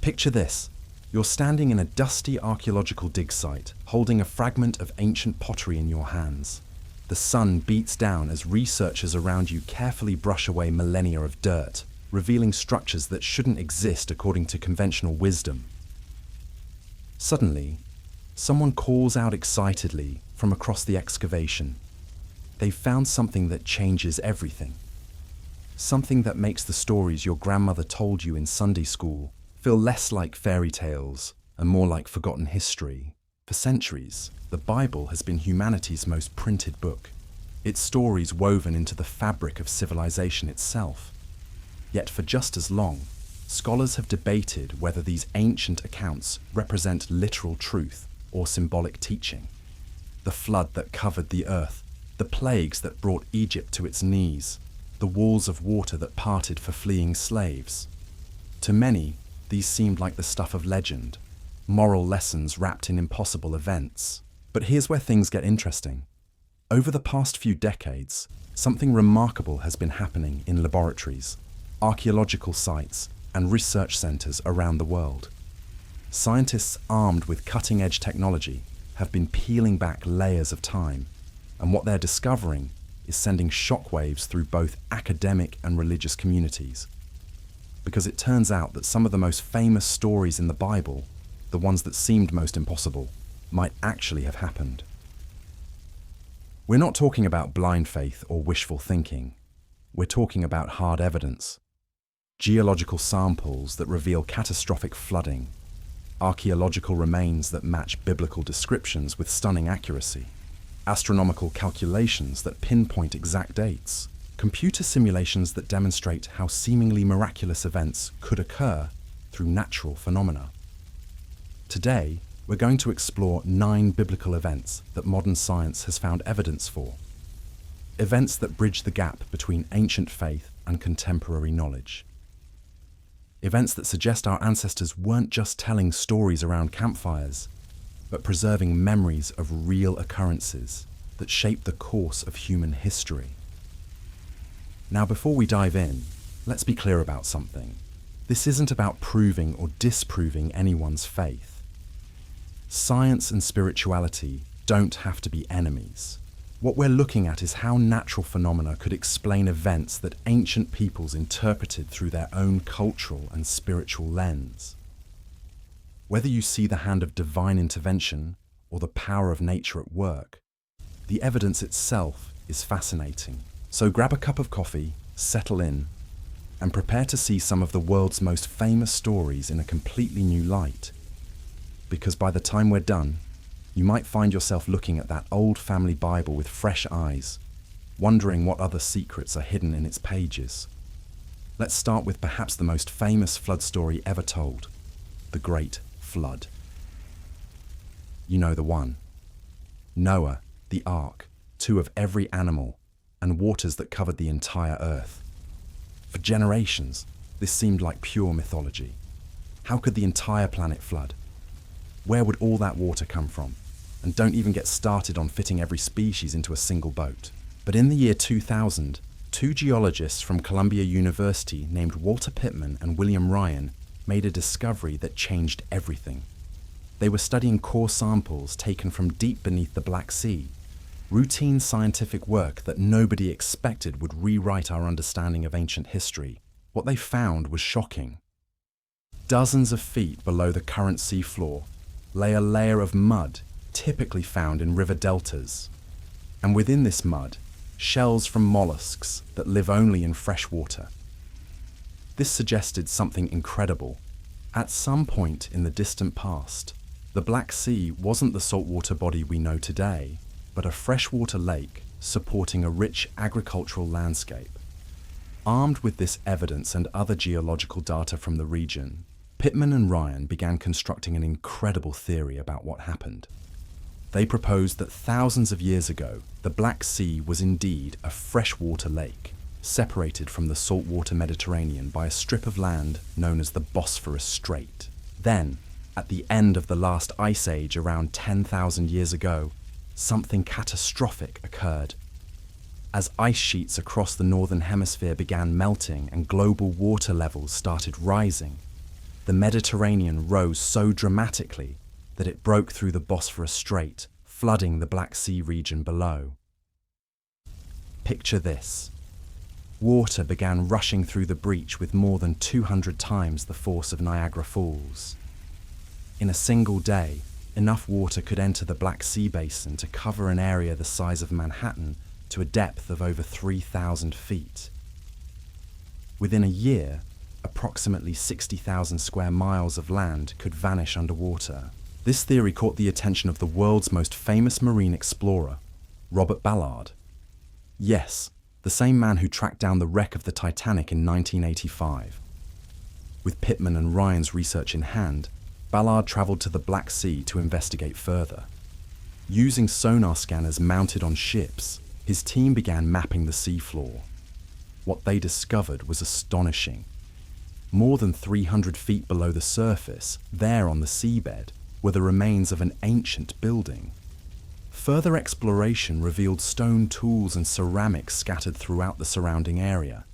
Picture this. You're standing in a dusty archaeological dig site, holding a fragment of ancient pottery in your hands. The sun beats down as researchers around you carefully brush away millennia of dirt, revealing structures that shouldn't exist according to conventional wisdom. Suddenly, someone calls out excitedly from across the excavation. They've found something that changes everything. Something that makes the stories your grandmother told you in Sunday school feel less like fairy tales and more like forgotten history. For centuries, the Bible has been humanity's most printed book, its stories woven into the fabric of civilization itself. Yet for just as long, scholars have debated whether these ancient accounts represent literal truth or symbolic teaching. The flood that covered the earth, the plagues that brought Egypt to its knees, the walls of water that parted for fleeing slaves. To many, these seemed like the stuff of legend, moral lessons wrapped in impossible events. But here's where things get interesting. Over the past few decades, something remarkable has been happening in laboratories, archaeological sites, and research centers around the world. Scientists armed with cutting-edge technology have been peeling back layers of time, and what they're discovering is sending shockwaves through both academic and religious communities. Because it turns out that some of the most famous stories in the Bible, the ones that seemed most impossible, might actually have happened. We're not talking about blind faith or wishful thinking. We're talking about hard evidence. Geological samples that reveal catastrophic flooding, archaeological remains that match biblical descriptions with stunning accuracy, astronomical calculations that pinpoint exact dates, computer simulations that demonstrate how seemingly miraculous events could occur through natural phenomena. Today, we're going to explore 9 biblical events that modern science has found evidence for. Events that bridge the gap between ancient faith and contemporary knowledge. Events that suggest our ancestors weren't just telling stories around campfires, but preserving memories of real occurrences that shape the course of human history. Now, before we dive in, let's be clear about something. This isn't about proving or disproving anyone's faith. Science and spirituality don't have to be enemies. What we're looking at is how natural phenomena could explain events that ancient peoples interpreted through their own cultural and spiritual lens. Whether you see the hand of divine intervention or the power of nature at work, the evidence itself is fascinating. So grab a cup of coffee, settle in, and prepare to see some of the world's most famous stories in a completely new light. Because by the time we're done, you might find yourself looking at that old family Bible with fresh eyes, wondering what other secrets are hidden in its pages. Let's start with perhaps the most famous flood story ever told, the Great Flood. You know the one. Noah, the ark, 2 of every animal, and waters that covered the entire earth. For generations, this seemed like pure mythology. How could the entire planet flood? Where would all that water come from? And don't even get started on fitting every species into a single boat. But in the year 2000, 2 geologists from Columbia University named Walter Pittman and William Ryan made a discovery that changed everything. They were studying core samples taken from deep beneath the Black Sea, routine scientific work that nobody expected would rewrite our understanding of ancient history. What they found was shocking. Dozens of feet below the current seafloor lay a layer of mud typically found in river deltas. And within this mud, shells from mollusks that live only in fresh water. This suggested something incredible. At some point in the distant past, the Black Sea wasn't the saltwater body we know today, but a freshwater lake supporting a rich agricultural landscape. Armed with this evidence and other geological data from the region, Pittman and Ryan began constructing an incredible theory about what happened. They proposed that thousands of years ago, the Black Sea was indeed a freshwater lake, separated from the saltwater Mediterranean by a strip of land known as the Bosphorus Strait. Then, at the end of the last ice age around 10,000 years ago, something catastrophic occurred. As ice sheets across the northern hemisphere began melting and global water levels started rising, the Mediterranean rose so dramatically that it broke through the Bosphorus Strait, flooding the Black Sea region below. Picture this. Water began rushing through the breach with more than 200 times the force of Niagara Falls. In a single day, enough water could enter the Black Sea basin to cover an area the size of Manhattan to a depth of over 3,000 feet. Within a year, approximately 60,000 square miles of land could vanish underwater. This theory caught the attention of the world's most famous marine explorer, Robert Ballard. Yes, the same man who tracked down the wreck of the Titanic in 1985. With Pittman and Ryan's research in hand, Ballard traveled to the Black Sea to investigate further. Using sonar scanners mounted on ships, his team began mapping the seafloor. What they discovered was astonishing. More than 300 feet below the surface, there on the seabed, were the remains of an ancient building. Further exploration revealed stone tools and ceramics scattered throughout the surrounding area.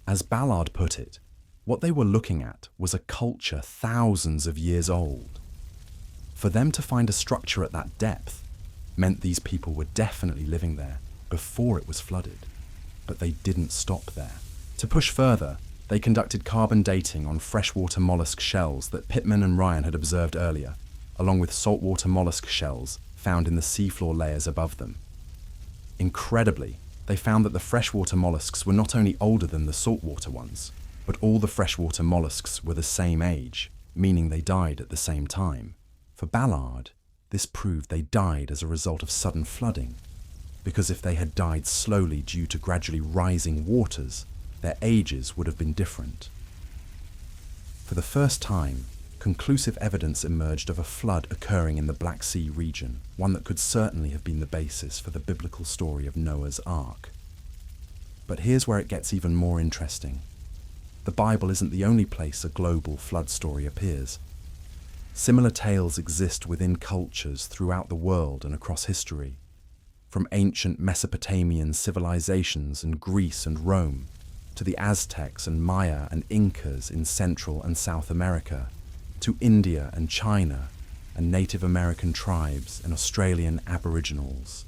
As Ballard put it, what they were looking at was a culture thousands of years old. For them to find a structure at that depth meant these people were definitely living there before it was flooded. But they didn't stop there. To push further, they conducted carbon dating on freshwater mollusk shells that Pittman and Ryan had observed earlier, along with saltwater mollusk shells found in the seafloor layers above them. Incredibly, they found that the freshwater mollusks were not only older than the saltwater ones, but all the freshwater mollusks were the same age, meaning they died at the same time. For Ballard, this proved they died as a result of sudden flooding, because if they had died slowly due to gradually rising waters, their ages would have been different. For the first time, conclusive evidence emerged of a flood occurring in the Black Sea region, one that could certainly have been the basis for the biblical story of Noah's Ark. But here's where it gets even more interesting. The Bible isn't the only place a global flood story appears. Similar tales exist within cultures throughout the world and across history, from ancient Mesopotamian civilizations in Greece and Rome, to the Aztecs and Maya and Incas in Central and South America, to India and China, and Native American tribes and Australian Aboriginals.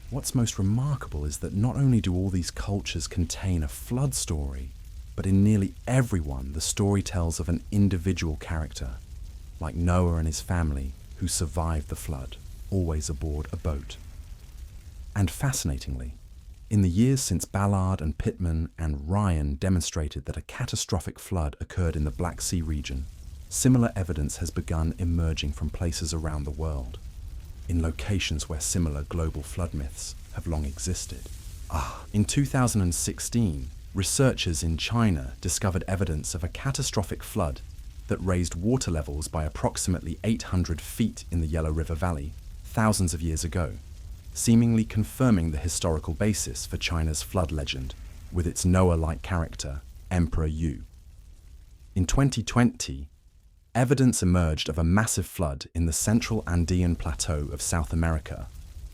What's most remarkable is that not only do all these cultures contain a flood story, but in nearly every one the story tells of an individual character, like Noah and his family, who survived the flood, always aboard a boat. And fascinatingly, in the years since Ballard and Pittman and Ryan demonstrated that a catastrophic flood occurred in the Black Sea region, similar evidence has begun emerging from places around the world, in locations where similar global flood myths have long existed. In 2016, researchers in China discovered evidence of a catastrophic flood that raised water levels by approximately 800 feet in the Yellow River Valley thousands of years ago, seemingly confirming the historical basis for China's flood legend with its Noah-like character, Emperor Yu. In 2020, evidence emerged of a massive flood in the central Andean plateau of South America,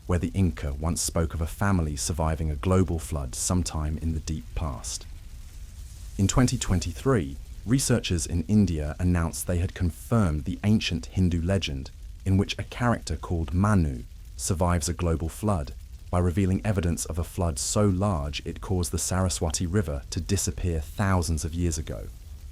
where the Inca once spoke of a family surviving a global flood sometime in the deep past. In 2023, researchers in India announced they had confirmed the ancient Hindu legend in which a character called Manu survives a global flood by revealing evidence of a flood so large it caused the Saraswati River to disappear thousands of years ago.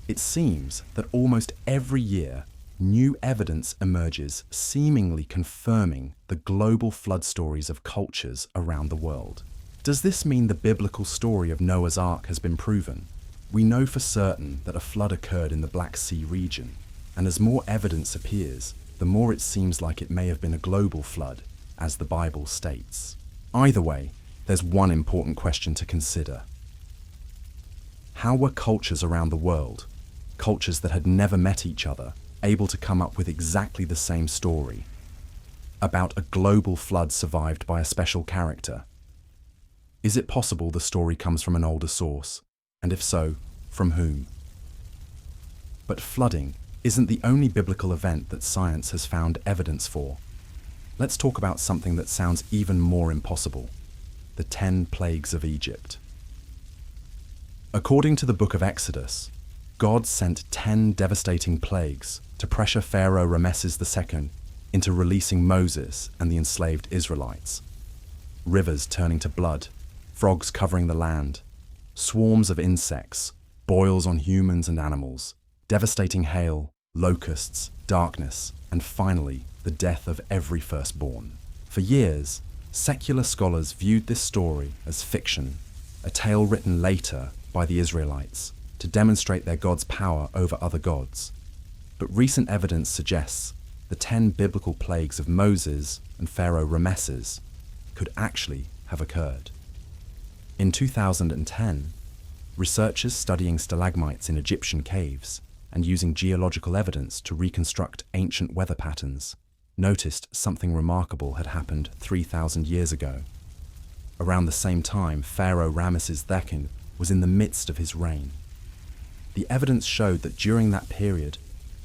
It seems that almost every year, new evidence emerges seemingly confirming the global flood stories of cultures around the world. Does this mean the biblical story of Noah's Ark has been proven? We know for certain that a flood occurred in the Black Sea region, and as more evidence appears, the more it seems like it may have been a global flood, as the Bible states. Either way, there's one important question to consider. How were cultures around the world, cultures that had never met each other, able to come up with exactly the same story about a global flood survived by a special character? Is it possible the story comes from an older source? And if so, from whom? But flooding isn't the only biblical event that science has found evidence for. Let's talk about something that sounds even more impossible: the 10 plagues of Egypt. According to the book of Exodus, God sent 10 devastating plagues to pressure Pharaoh Ramesses II into releasing Moses and the enslaved Israelites. Rivers turning to blood, frogs covering the land, swarms of insects, boils on humans and animals, devastating hail, locusts, darkness, and finally, the death of every firstborn. For years, secular scholars viewed this story as fiction, a tale written later by the Israelites to demonstrate their God's power over other gods. But recent evidence suggests the 10 biblical plagues of Moses and Pharaoh Ramesses could actually have occurred. In 2010, researchers studying stalagmites in Egyptian caves and using geological evidence to reconstruct ancient weather patterns noticed something remarkable had happened 3,000 years ago. Around the same time, Pharaoh Ramesses II was in the midst of his reign. The evidence showed that during that period,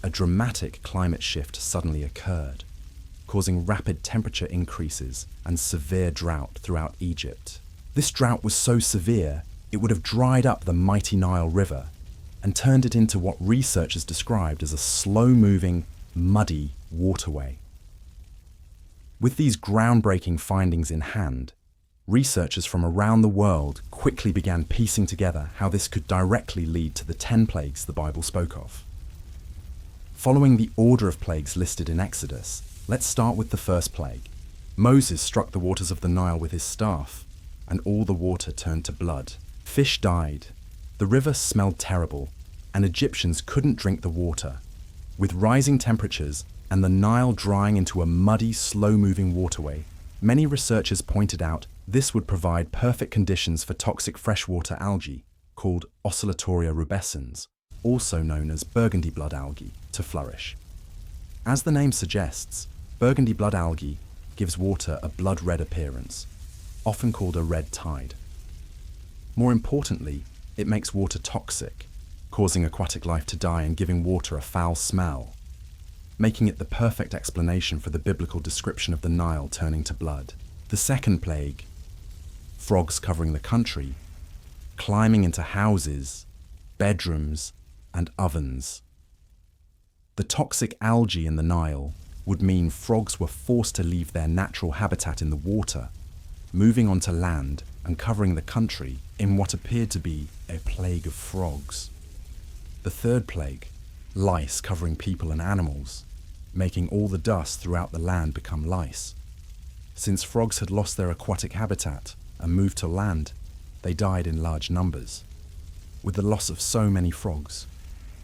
a dramatic climate shift suddenly occurred, causing rapid temperature increases and severe drought throughout Egypt. This drought was so severe, it would have dried up the mighty Nile River and turned it into what researchers described as a slow-moving, muddy waterway. With these groundbreaking findings in hand, researchers from around the world quickly began piecing together how this could directly lead to the 10 plagues the Bible spoke of. Following the order of plagues listed in Exodus, let's start with the first plague. Moses struck the waters of the Nile with his staff, and all the water turned to blood. Fish died, the river smelled terrible, and Egyptians couldn't drink the water. With rising temperatures and the Nile drying into a muddy, slow-moving waterway, many researchers pointed out this would provide perfect conditions for toxic freshwater algae, called Oscillatoria rubescens, also known as burgundy blood algae, to flourish. As the name suggests, burgundy blood algae gives water a blood-red appearance, often called a red tide. More importantly, it makes water toxic, causing aquatic life to die and giving water a foul smell, making it the perfect explanation for the biblical description of the Nile turning to blood. The second plague, frogs covering the country, climbing into houses, bedrooms, and ovens. The toxic algae in the Nile would mean frogs were forced to leave their natural habitat in the water, moving onto land and covering the country in what appeared to be a plague of frogs. The third plague, lice covering people and animals, making all the dust throughout the land become lice. Since frogs had lost their aquatic habitat and moved to land, they died in large numbers. With the loss of so many frogs,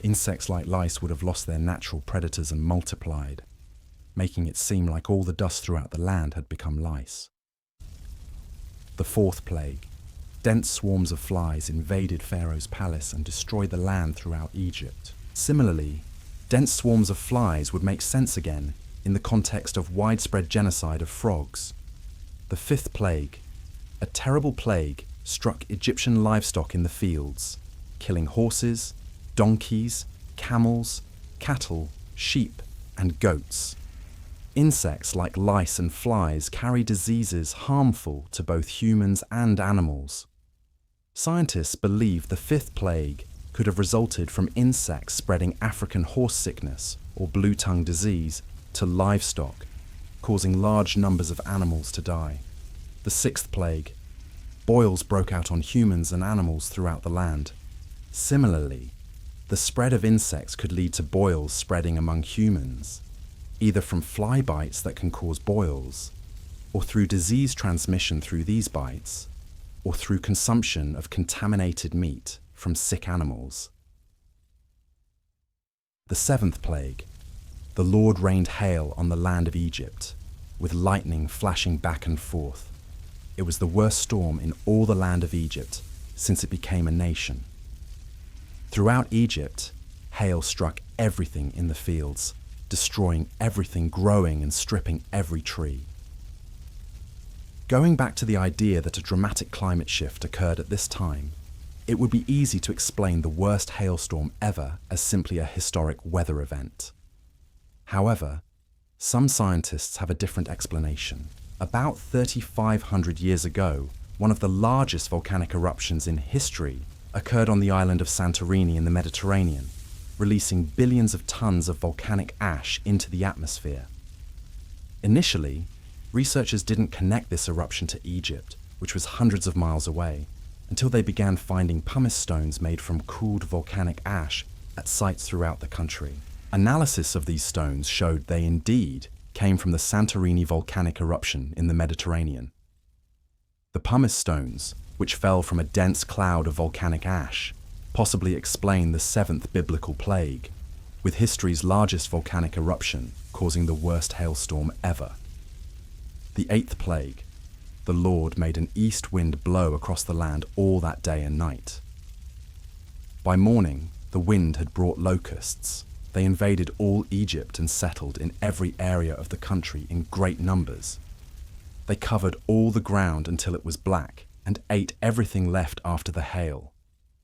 insects like lice would have lost their natural predators and multiplied, making it seem like all the dust throughout the land had become lice. The fourth plague, dense swarms of flies invaded Pharaoh's palace and destroyed the land throughout Egypt. Similarly, dense swarms of flies would make sense again in the context of widespread genocide of frogs. The fifth plague, a terrible plague, struck Egyptian livestock in the fields, killing horses, donkeys, camels, cattle, sheep, and goats. Insects like lice and flies carry diseases harmful to both humans and animals. Scientists believe the fifth plague could have resulted from insects spreading African horse sickness or blue tongue disease to livestock, causing large numbers of animals to die. The sixth plague, boils broke out on humans and animals throughout the land. Similarly, the spread of insects could lead to boils spreading among humans, either from fly bites that can cause boils, or through disease transmission through these bites, or through consumption of contaminated meat from sick animals. The seventh plague, the Lord rained hail on the land of Egypt, with lightning flashing back and forth. It was the worst storm in all the land of Egypt since it became a nation. Throughout Egypt, hail struck everything in the fields, destroying everything growing and stripping every tree. Going back to the idea that a dramatic climate shift occurred at this time, it would be easy to explain the worst hailstorm ever as simply a historic weather event. However, some scientists have a different explanation. About 3,500 years ago, one of the largest volcanic eruptions in history occurred on the island of Santorini in the Mediterranean, releasing billions of tons of volcanic ash into the atmosphere. Initially, researchers didn't connect this eruption to Egypt, which was hundreds of miles away, until they began finding pumice stones made from cooled volcanic ash at sites throughout the country. Analysis of these stones showed they indeed came from the Santorini volcanic eruption in the Mediterranean. The pumice stones, which fell from a dense cloud of volcanic ash, possibly explain the seventh biblical plague, with history's largest volcanic eruption causing the worst hailstorm ever. The eighth plague, the Lord made an east wind blow across the land all that day and night. By morning, the wind had brought locusts. They invaded all Egypt and settled in every area of the country in great numbers. They covered all the ground until it was black and ate everything left after the hail,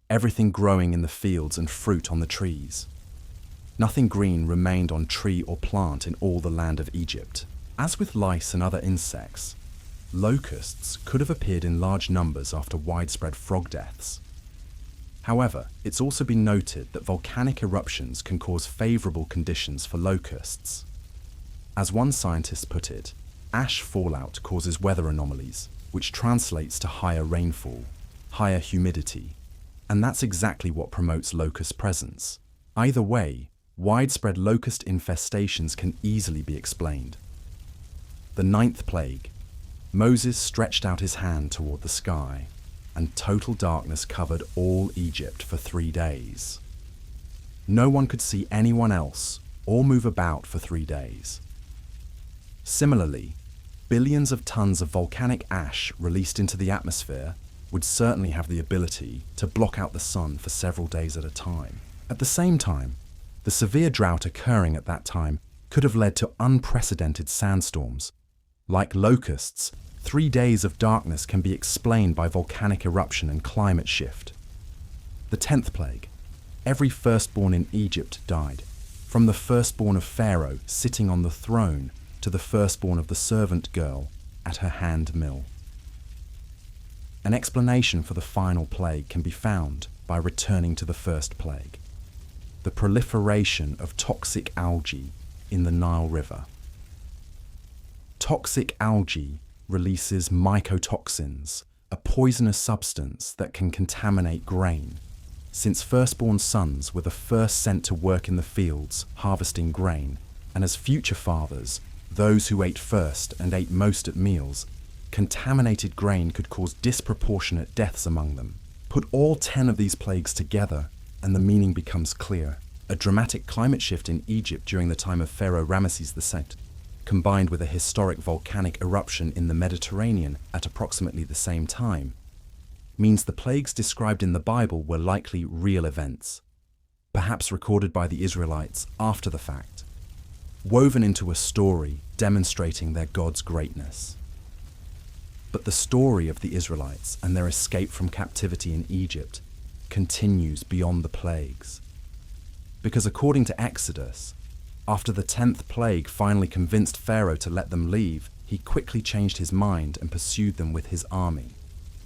everything growing in the fields and fruit on the trees. Nothing green remained on tree or plant in all the land of Egypt. As with lice and other insects, locusts could have appeared in large numbers after widespread frog deaths. However, it's also been noted that volcanic eruptions can cause favorable conditions for locusts. As one scientist put it, ash fallout causes weather anomalies, which translates to higher rainfall, higher humidity, and that's exactly what promotes locust presence. Either way, widespread locust infestations can easily be explained. The ninth plague. Moses stretched out his hand toward the sky, and total darkness covered all Egypt for 3 days. No one could see anyone else or move about for 3 days. Similarly, billions of tons of volcanic ash released into the atmosphere would certainly have the ability to block out the sun for several days at a time. At the same time, the severe drought occurring at that time could have led to unprecedented sandstorms. Like locusts, 3 days of darkness can be explained by volcanic eruption and climate shift. The 10th plague. Every firstborn in Egypt died, from the firstborn of Pharaoh sitting on the throne to the firstborn of the servant girl at her hand mill. An explanation for the final plague can be found by returning to the first plague, the proliferation of toxic algae in the Nile River. Toxic algae releases mycotoxins, a poisonous substance that can contaminate grain, since firstborn sons were the first sent to work in the fields harvesting grain, and as future fathers, those who ate first and ate most at meals, contaminated grain could cause disproportionate deaths among them. Put all 10 of these plagues together, and the meaning becomes clear. A dramatic climate shift in Egypt during the time of Pharaoh Ramesses II, combined with a historic volcanic eruption in the Mediterranean at approximately the same time, means the plagues described in the Bible were likely real events, perhaps recorded by the Israelites after the fact, woven into a story demonstrating their God's greatness. But the story of the Israelites and their escape from captivity in Egypt continues beyond the plagues. Because according to Exodus, after the 10th plague finally convinced Pharaoh to let them leave, he quickly changed his mind and pursued them with his army.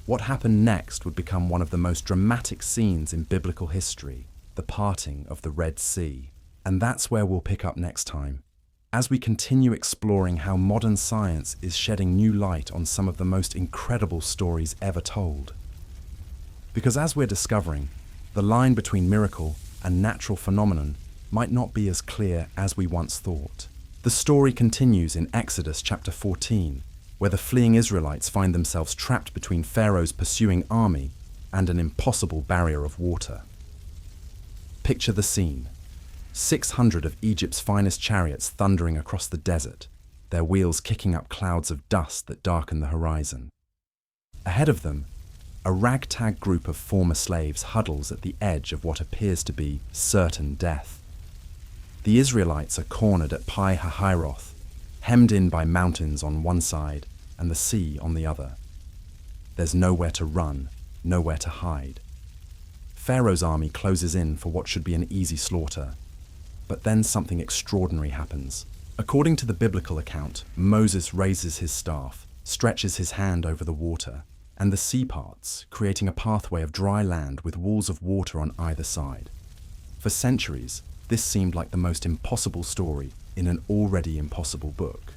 What happened next would become one of the most dramatic scenes in biblical history, the parting of the Red Sea. And that's where we'll pick up next time, as we continue exploring how modern science is shedding new light on some of the most incredible stories ever told. Because as we're discovering, the line between miracle and natural phenomenon might not be as clear as we once thought. The story continues in Exodus chapter 14, where the fleeing Israelites find themselves trapped between Pharaoh's pursuing army and an impossible barrier of water. Picture the scene. 600 of Egypt's finest chariots thundering across the desert, their wheels kicking up clouds of dust that darken the horizon. Ahead of them, a ragtag group of former slaves huddles at the edge of what appears to be certain death. The Israelites are cornered at Pi Hahiroth, hemmed in by mountains on one side and the sea on the other. There's nowhere to run, nowhere to hide. Pharaoh's army closes in for what should be an easy slaughter. But then something extraordinary happens. According to the biblical account, Moses raises his staff, stretches his hand over the water, and the sea parts, creating a pathway of dry land with walls of water on either side. For centuries, this seemed like the most impossible story in an already impossible book.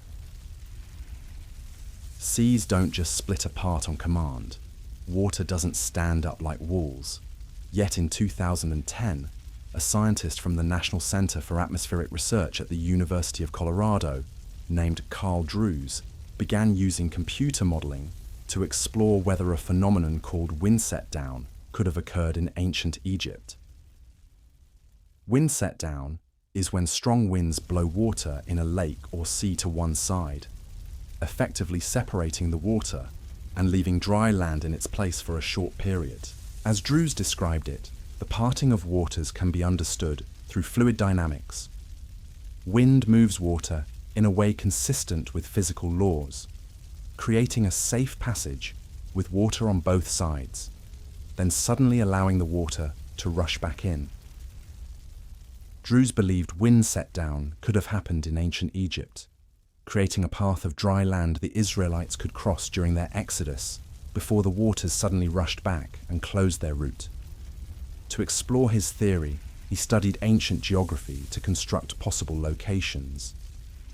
Seas don't just split apart on command. Water doesn't stand up like walls. Yet in 2010, a scientist from the National Center for Atmospheric Research at the University of Colorado, named Carl Drews, began using computer modeling to explore whether a phenomenon called wind set-down could have occurred in ancient Egypt. Wind set-down is when strong winds blow water in a lake or sea to one side, effectively separating the water and leaving dry land in its place for a short period. As Drews described it, the parting of waters can be understood through fluid dynamics. Wind moves water in a way consistent with physical laws, creating a safe passage with water on both sides, then suddenly allowing the water to rush back in. Drews believed wind set-down could have happened in ancient Egypt, creating a path of dry land the Israelites could cross during their exodus before the waters suddenly rushed back and closed their route. To explore his theory, he studied ancient geography to construct possible locations,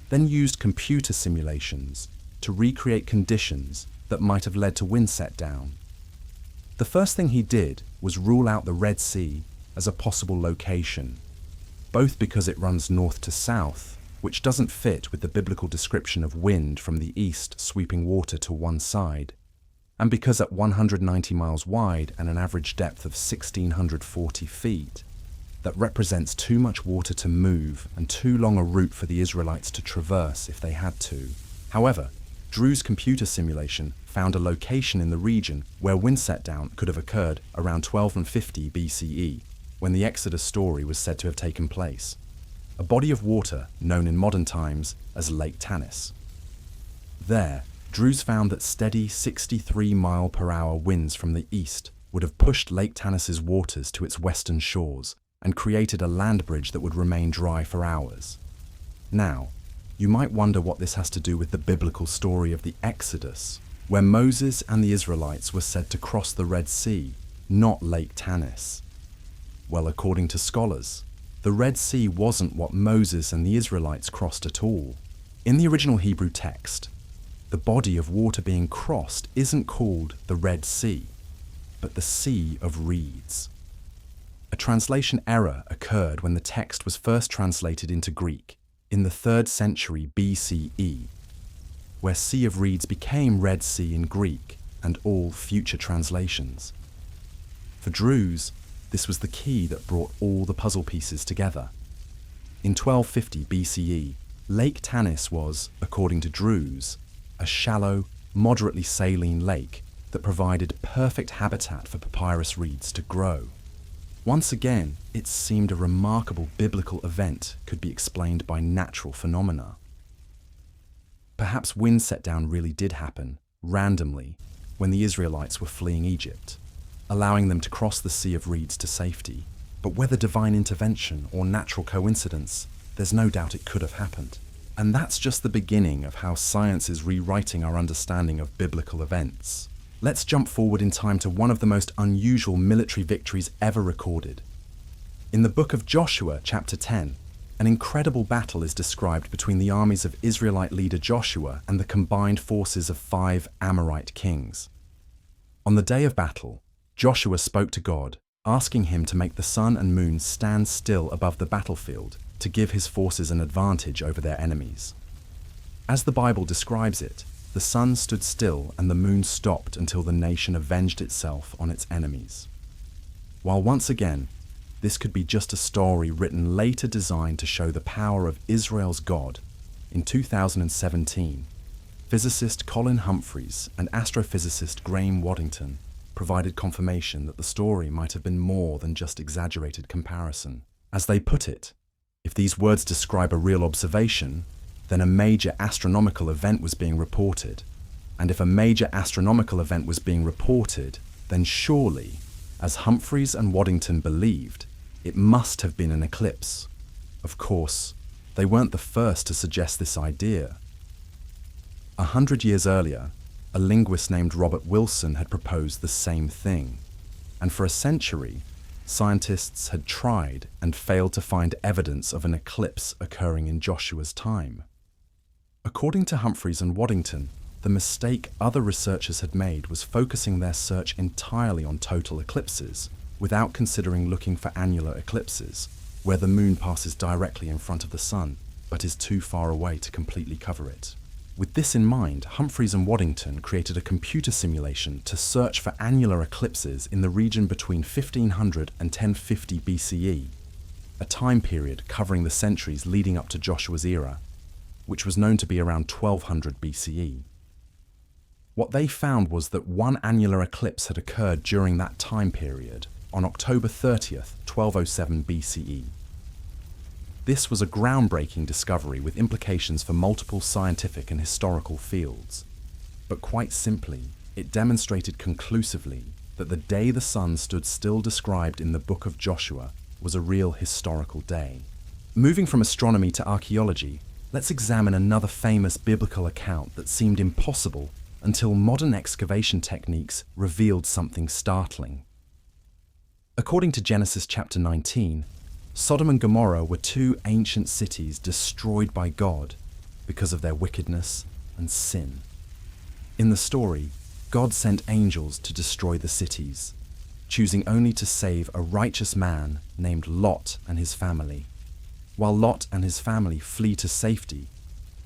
then used computer simulations to recreate conditions that might have led to wind set-down. The first thing he did was rule out the Red Sea as a possible location, both because it runs north to south, which doesn't fit with the biblical description of wind from the east sweeping water to one side, and because at 190 miles wide and an average depth of 1,640 feet, that represents too much water to move and too long a route for the Israelites to traverse if they had to. However, Drews' computer simulation found a location in the region where wind set-down could have occurred around 1250 BCE, when the Exodus story was said to have taken place. A body of water known in modern times as Lake Tanis. There, Drews found that steady 63-mile-per-hour winds from the east would have pushed Lake Tanis's waters to its western shores and created a land bridge that would remain dry for hours. Now, you might wonder what this has to do with the biblical story of the Exodus, where Moses and the Israelites were said to cross the Red Sea, not Lake Tanis. Well, according to scholars, the Red Sea wasn't what Moses and the Israelites crossed at all. In the original Hebrew text, the body of water being crossed isn't called the Red Sea, but the Sea of Reeds. A translation error occurred when the text was first translated into Greek in the 3rd century BCE, where Sea of Reeds became Red Sea in Greek and all future translations. For Drews, this was the key that brought all the puzzle pieces together. In 1250 BCE, Lake Tanis was, according to Drews, a shallow, moderately saline lake that provided perfect habitat for papyrus reeds to grow. Once again, it seemed a remarkable biblical event could be explained by natural phenomena. Perhaps wind set-down really did happen, randomly, when the Israelites were fleeing Egypt, allowing them to cross the Sea of Reeds to safety. But whether divine intervention or natural coincidence, there's no doubt it could have happened. And that's just the beginning of how science is rewriting our understanding of biblical events. Let's jump forward in time to one of the most unusual military victories ever recorded. In the book of Joshua, chapter 10, an incredible battle is described between the armies of Israelite leader Joshua and the combined forces of 5 Amorite kings. On the day of battle, Joshua spoke to God, asking him to make the sun and moon stand still above the battlefield to give his forces an advantage over their enemies. As the Bible describes it, the sun stood still and the moon stopped until the nation avenged itself on its enemies. While once again, this could be just a story written later designed to show the power of Israel's God, in 2017, physicist Colin Humphreys and astrophysicist Graham Waddington provided confirmation that the story might have been more than just exaggerated comparison. As they put it, if these words describe a real observation, then a major astronomical event was being reported. And if a major astronomical event was being reported, then surely, as Humphreys and Waddington believed, it must have been an eclipse. Of course, they weren't the first to suggest this idea. 100 years earlier, A linguist named Robert Wilson had proposed the same thing, and for a century, scientists had tried and failed to find evidence of an eclipse occurring in Joshua's time. According to Humphreys and Waddington, the mistake other researchers had made was focusing their search entirely on total eclipses, without considering looking for annular eclipses, where the moon passes directly in front of the sun, but is too far away to completely cover it. With this in mind, Humphreys and Waddington created a computer simulation to search for annular eclipses in the region between 1500 and 1050 BCE, a time period covering the centuries leading up to Joshua's era, which was known to be around 1200 BCE. What they found was that one annular eclipse had occurred during that time period, on October 30th, 1207 BCE. This was a groundbreaking discovery with implications for multiple scientific and historical fields. But quite simply, it demonstrated conclusively that the day the sun stood still described in the book of Joshua was a real historical day. Moving from astronomy to archaeology, let's examine another famous biblical account that seemed impossible until modern excavation techniques revealed something startling. According to Genesis chapter 19, Sodom and Gomorrah were two ancient cities destroyed by God because of their wickedness and sin. In the story, God sent angels to destroy the cities, choosing only to save a righteous man named Lot and his family. While Lot and his family flee to safety,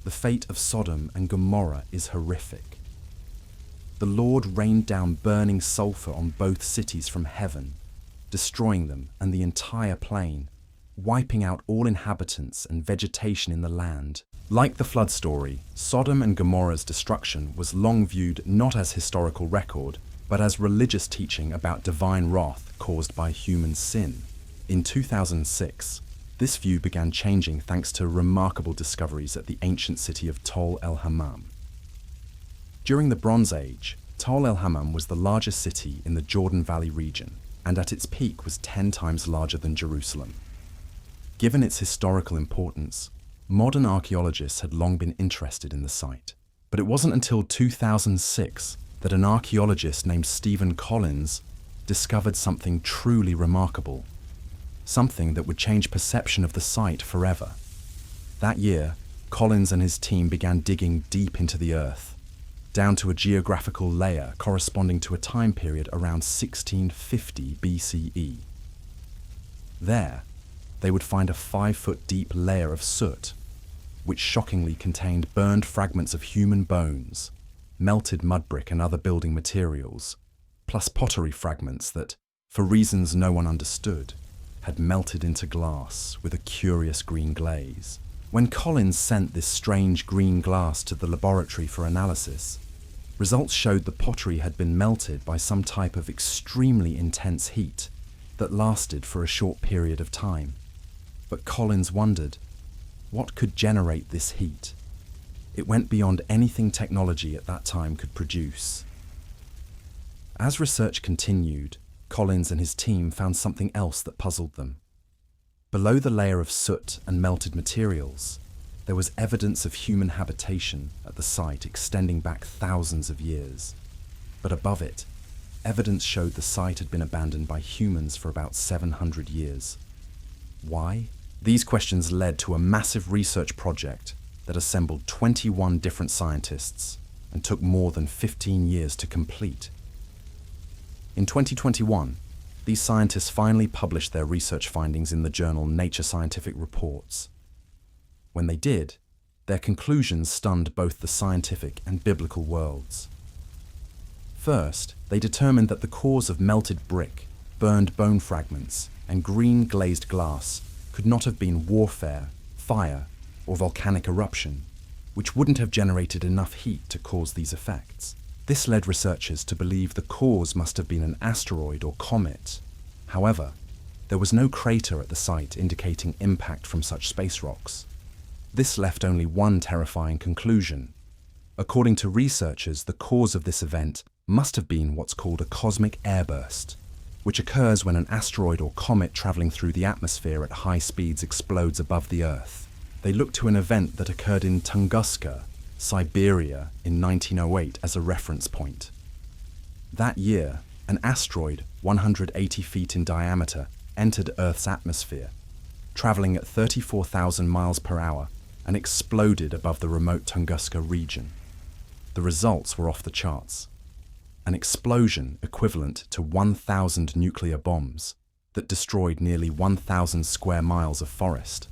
the fate of Sodom and Gomorrah is horrific. The Lord rained down burning sulfur on both cities from heaven, destroying them and the entire plain, wiping out all inhabitants and vegetation in the land. Like the flood story, Sodom and Gomorrah's destruction was long viewed not as historical record, but as religious teaching about divine wrath caused by human sin. In 2006, this view began changing thanks to remarkable discoveries at the ancient city of Tol el-Hammam. During the Bronze Age, Tol el-Hammam was the largest city in the Jordan Valley region, and at its peak was 10 times larger than Jerusalem. Given its historical importance, modern archaeologists had long been interested in the site. But it wasn't until 2006 that an archaeologist named Stephen Collins discovered something truly remarkable, something that would change perception of the site forever. That year, Collins and his team began digging deep into the earth, down to a geographical layer corresponding to a time period around 1650 BCE. There, they would find a 5-foot deep layer of soot, which shockingly contained burned fragments of human bones, melted mud brick and other building materials, plus pottery fragments that, for reasons no one understood, had melted into glass with a curious green glaze. When Collins sent this strange green glass to the laboratory for analysis, results showed the pottery had been melted by some type of extremely intense heat that lasted for a short period of time. But Collins wondered, what could generate this heat? It went beyond anything technology at that time could produce. As research continued, Collins and his team found something else that puzzled them. Below the layer of soot and melted materials, there was evidence of human habitation at the site extending back thousands of years. But above it, evidence showed the site had been abandoned by humans for about 700 years. Why? These questions led to a massive research project that assembled 21 different scientists and took more than 15 years to complete. In 2021, these scientists finally published their research findings in the journal Nature Scientific Reports. When they did, their conclusions stunned both the scientific and biblical worlds. First, they determined that the cause of melted brick, burned bone fragments, and green glazed glass could not have been warfare, fire, or volcanic eruption, which wouldn't have generated enough heat to cause these effects. This led researchers to believe the cause must have been an asteroid or comet. However, there was no crater at the site indicating impact from such space rocks. This left only one terrifying conclusion. According to researchers, the cause of this event must have been what's called a cosmic airburst, which occurs when an asteroid or comet traveling through the atmosphere at high speeds explodes above the Earth. They looked to an event that occurred in Tunguska, Siberia in 1908 as a reference point. That year, an asteroid 180 feet in diameter entered Earth's atmosphere, traveling at 34,000 miles per hour and exploded above the remote Tunguska region. The results were off the charts. An explosion equivalent to 1,000 nuclear bombs that destroyed nearly 1,000 square miles of forest.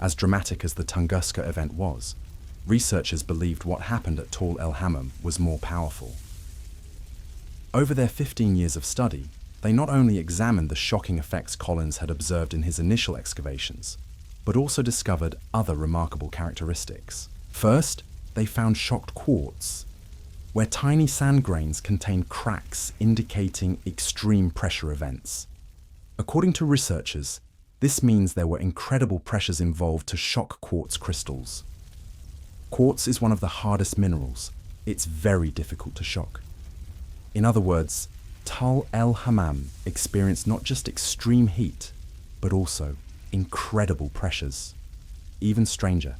As dramatic as the Tunguska event was, researchers believed what happened at Tal El Hammam was more powerful. Over their 15 years of study, they not only examined the shocking effects Collins had observed in his initial excavations, but also discovered other remarkable characteristics. First, they found shocked quartz, where tiny sand grains contain cracks indicating extreme pressure events. According to researchers, this means there were incredible pressures involved to shock quartz crystals. Quartz is one of the hardest minerals. It's very difficult to shock. In other words, Tal El Hammam experienced not just extreme heat, but also incredible pressures. Even stranger,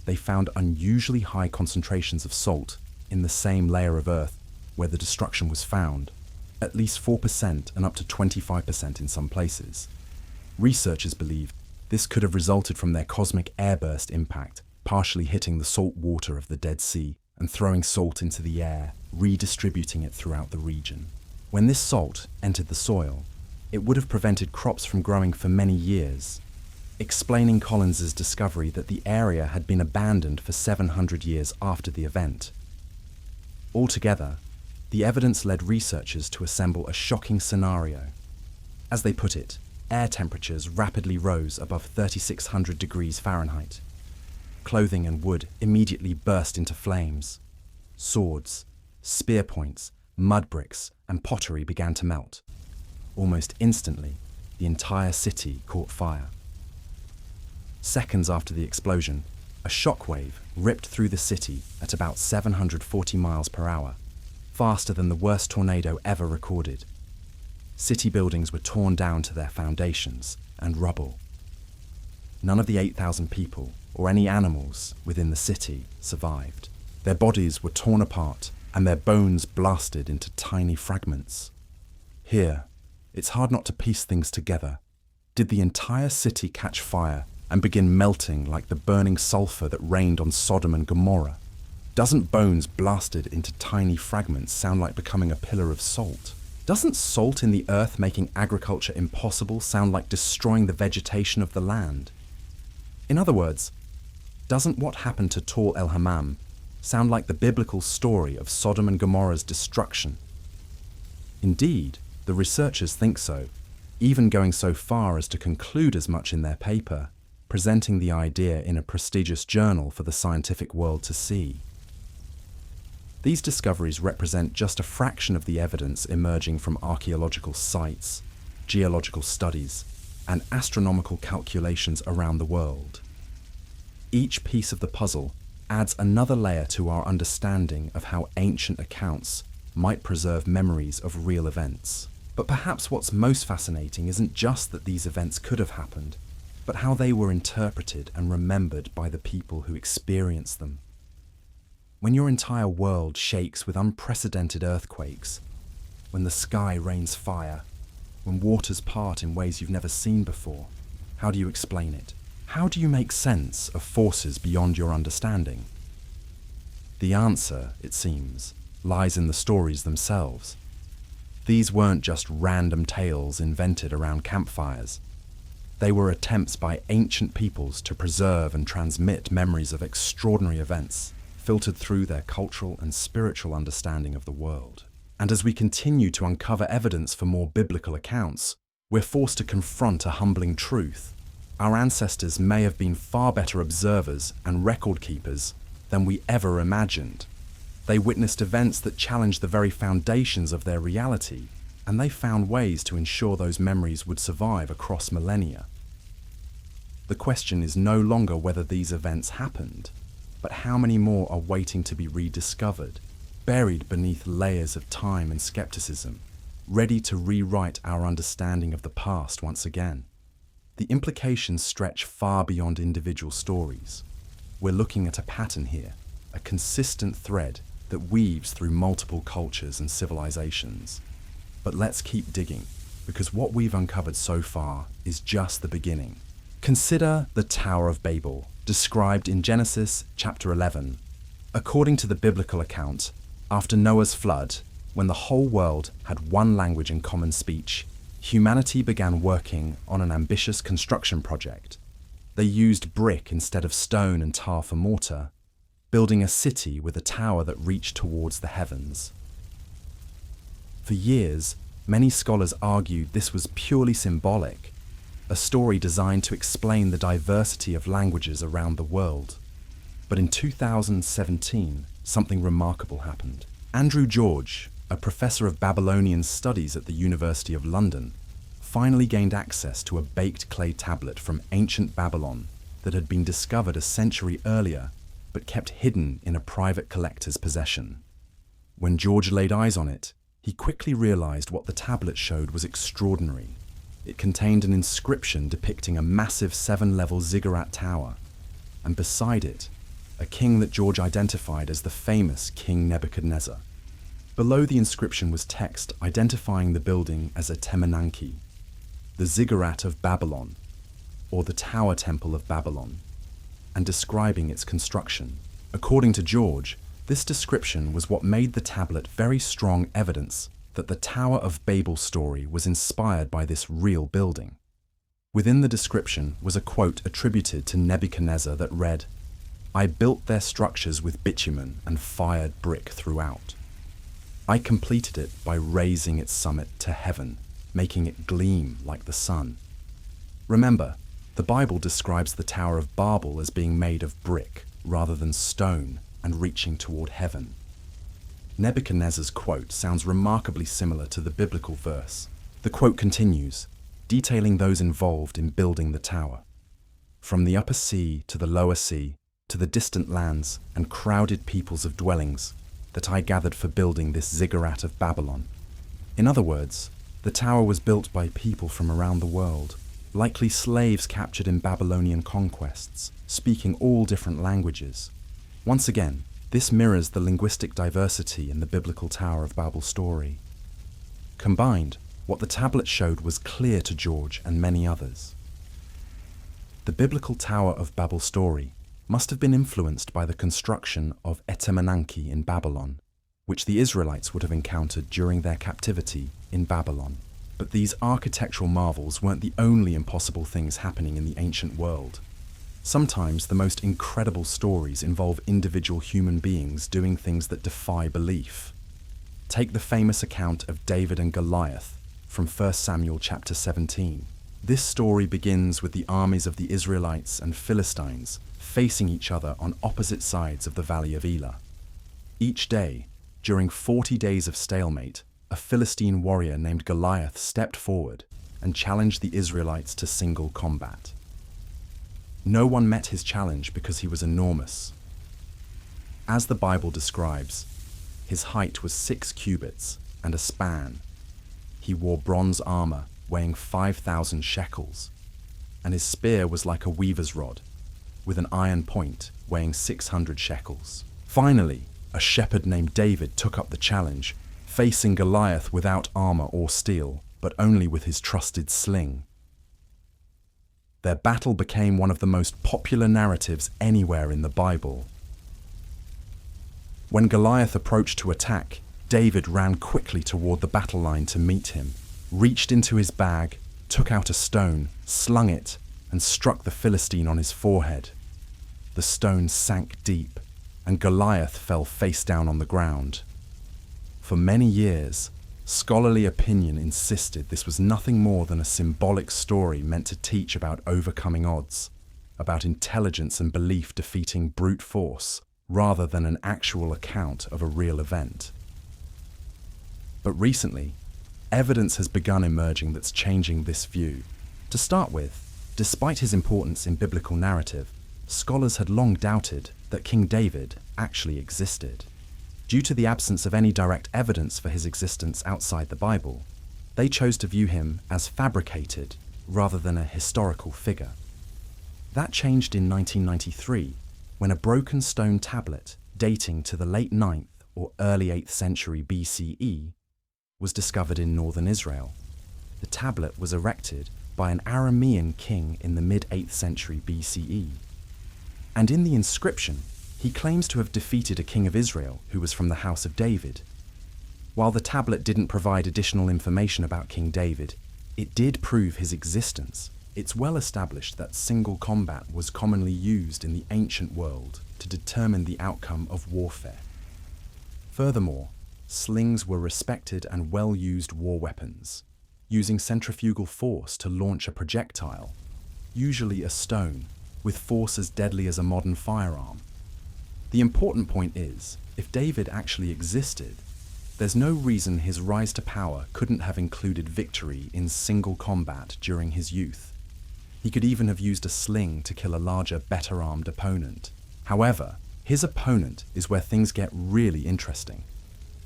they found unusually high concentrations of salt in the same layer of Earth where the destruction was found, at least 4% and up to 25% in some places. Researchers believe this could have resulted from their cosmic airburst impact, partially hitting the salt water of the Dead Sea and throwing salt into the air, redistributing it throughout the region. When this salt entered the soil, it would have prevented crops from growing for many years, explaining Collins's discovery that the area had been abandoned for 700 years after the event. Altogether, the evidence led researchers to assemble a shocking scenario. As they put it, air temperatures rapidly rose above 3,600 degrees Fahrenheit. Clothing and wood immediately burst into flames. Swords, spear points, mud bricks, and pottery began to melt. Almost instantly, the entire city caught fire. Seconds after the explosion, a shockwave ripped through the city at about 740 miles per hour, faster than the worst tornado ever recorded. City buildings were torn down to their foundations and rubble. None of the 8,000 people or any animals within the city survived. Their bodies were torn apart and their bones blasted into tiny fragments. Here, it's hard not to piece things together. Did the entire city catch fire and begin melting like the burning sulfur that rained on Sodom and Gomorrah? Doesn't bones blasted into tiny fragments sound like becoming a pillar of salt? Doesn't salt in the earth making agriculture impossible sound like destroying the vegetation of the land? In other words, doesn't what happened to Tal El Hammam sound like the biblical story of Sodom and Gomorrah's destruction? Indeed, the researchers think so, even going so far as to conclude as much in their paper, presenting the idea in a prestigious journal for the scientific world to see. These discoveries represent just a fraction of the evidence emerging from archaeological sites, geological studies, and astronomical calculations around the world. Each piece of the puzzle adds another layer to our understanding of how ancient accounts might preserve memories of real events. But perhaps what's most fascinating isn't just that these events could have happened, but how they were interpreted and remembered by the people who experienced them. When your entire world shakes with unprecedented earthquakes, when the sky rains fire, when waters part in ways you've never seen before, how do you explain it? How do you make sense of forces beyond your understanding? The answer, it seems, lies in the stories themselves. These weren't just random tales invented around campfires. They were attempts by ancient peoples to preserve and transmit memories of extraordinary events, filtered through their cultural and spiritual understanding of the world. And as we continue to uncover evidence for more biblical accounts, we're forced to confront a humbling truth. Our ancestors may have been far better observers and record keepers than we ever imagined. They witnessed events that challenged the very foundations of their reality, and they found ways to ensure those memories would survive across millennia. The question is no longer whether these events happened, but how many more are waiting to be rediscovered, buried beneath layers of time and skepticism, ready to rewrite our understanding of the past once again. The implications stretch far beyond individual stories. We're looking at a pattern here, a consistent thread that weaves through multiple cultures and civilizations. But let's keep digging, because what we've uncovered so far is just the beginning. Consider the Tower of Babel, described in Genesis chapter 11. According to the biblical account, after Noah's flood, when the whole world had one language and common speech, humanity began working on an ambitious construction project. They used brick instead of stone and tar for mortar, building a city with a tower that reached towards the heavens. For years, many scholars argued this was purely symbolic, a story designed to explain the diversity of languages around the world. But in 2017, something remarkable happened. Andrew George, a professor of Babylonian studies at the University of London, finally gained access to a baked clay tablet from ancient Babylon that had been discovered a century earlier but kept hidden in a private collector's possession. When George laid eyes on it, he quickly realized what the tablet showed was extraordinary. It contained an inscription depicting a massive 7-level ziggurat tower, and beside it, a king that George identified as the famous King Nebuchadnezzar. Below the inscription was text identifying the building as a Temenanki, the ziggurat of Babylon, or the Tower Temple of Babylon, and describing its construction. According to George, this description was what made the tablet very strong evidence that the Tower of Babel story was inspired by this real building. Within the description was a quote attributed to Nebuchadnezzar that read, "I built their structures with bitumen and fired brick throughout. I completed it by raising its summit to heaven, making it gleam like the sun." Remember, the Bible describes the Tower of Babel as being made of brick rather than stone and reaching toward heaven. Nebuchadnezzar's quote sounds remarkably similar to the biblical verse. The quote continues, detailing those involved in building the tower. "From the upper sea to the lower sea, to the distant lands and crowded peoples of dwellings, that I gathered for building this ziggurat of Babylon." In other words, the tower was built by people from around the world, likely slaves captured in Babylonian conquests, speaking all different languages. Once again, this mirrors the linguistic diversity in the biblical Tower of Babel story. Combined, what the tablet showed was clear to George and many others. The biblical Tower of Babel story must have been influenced by the construction of Etemenanki in Babylon, which the Israelites would have encountered during their captivity in Babylon. But these architectural marvels weren't the only impossible things happening in the ancient world. Sometimes the most incredible stories involve individual human beings doing things that defy belief. Take the famous account of David and Goliath from 1 Samuel chapter 17. This story begins with the armies of the Israelites and Philistines facing each other on opposite sides of the valley of Elah. Each day, during 40 days of stalemate, a Philistine warrior named Goliath stepped forward and challenged the Israelites to single combat. No one met his challenge because he was enormous. As the Bible describes, his height was 6 cubits and a span. He wore bronze armor weighing 5,000 shekels, and his spear was like a weaver's rod, with an iron point weighing 600 shekels. Finally, a shepherd named David took up the challenge, facing Goliath without armor or steel, but only with his trusted sling. Their battle became one of the most popular narratives anywhere in the Bible. When Goliath approached to attack, David ran quickly toward the battle line to meet him, reached into his bag, took out a stone, slung it, and struck the Philistine on his forehead. The stone sank deep, and Goliath fell face down on the ground. For many years, scholarly opinion insisted this was nothing more than a symbolic story meant to teach about overcoming odds, about intelligence and belief defeating brute force, rather than an actual account of a real event. But recently, evidence has begun emerging that's changing this view. To start with, despite his importance in biblical narrative, scholars had long doubted that King David actually existed. Due to the absence of any direct evidence for his existence outside the Bible, they chose to view him as fabricated rather than a historical figure. That changed in 1993 when a broken stone tablet dating to the late 9th or early 8th century BCE, was discovered in northern Israel. The tablet was erected by an Aramean king in the mid-8th century BCE. And in the inscription, he claims to have defeated a king of Israel who was from the house of David. While the tablet didn't provide additional information about King David, it did prove his existence. It's well established that single combat was commonly used in the ancient world to determine the outcome of warfare. Furthermore, slings were respected and well-used war weapons, using centrifugal force to launch a projectile, usually a stone, with force as deadly as a modern firearm. The important point is, if David actually existed, there's no reason his rise to power couldn't have included victory in single combat during his youth. He could even have used a sling to kill a larger, better-armed opponent. However, his opponent is where things get really interesting.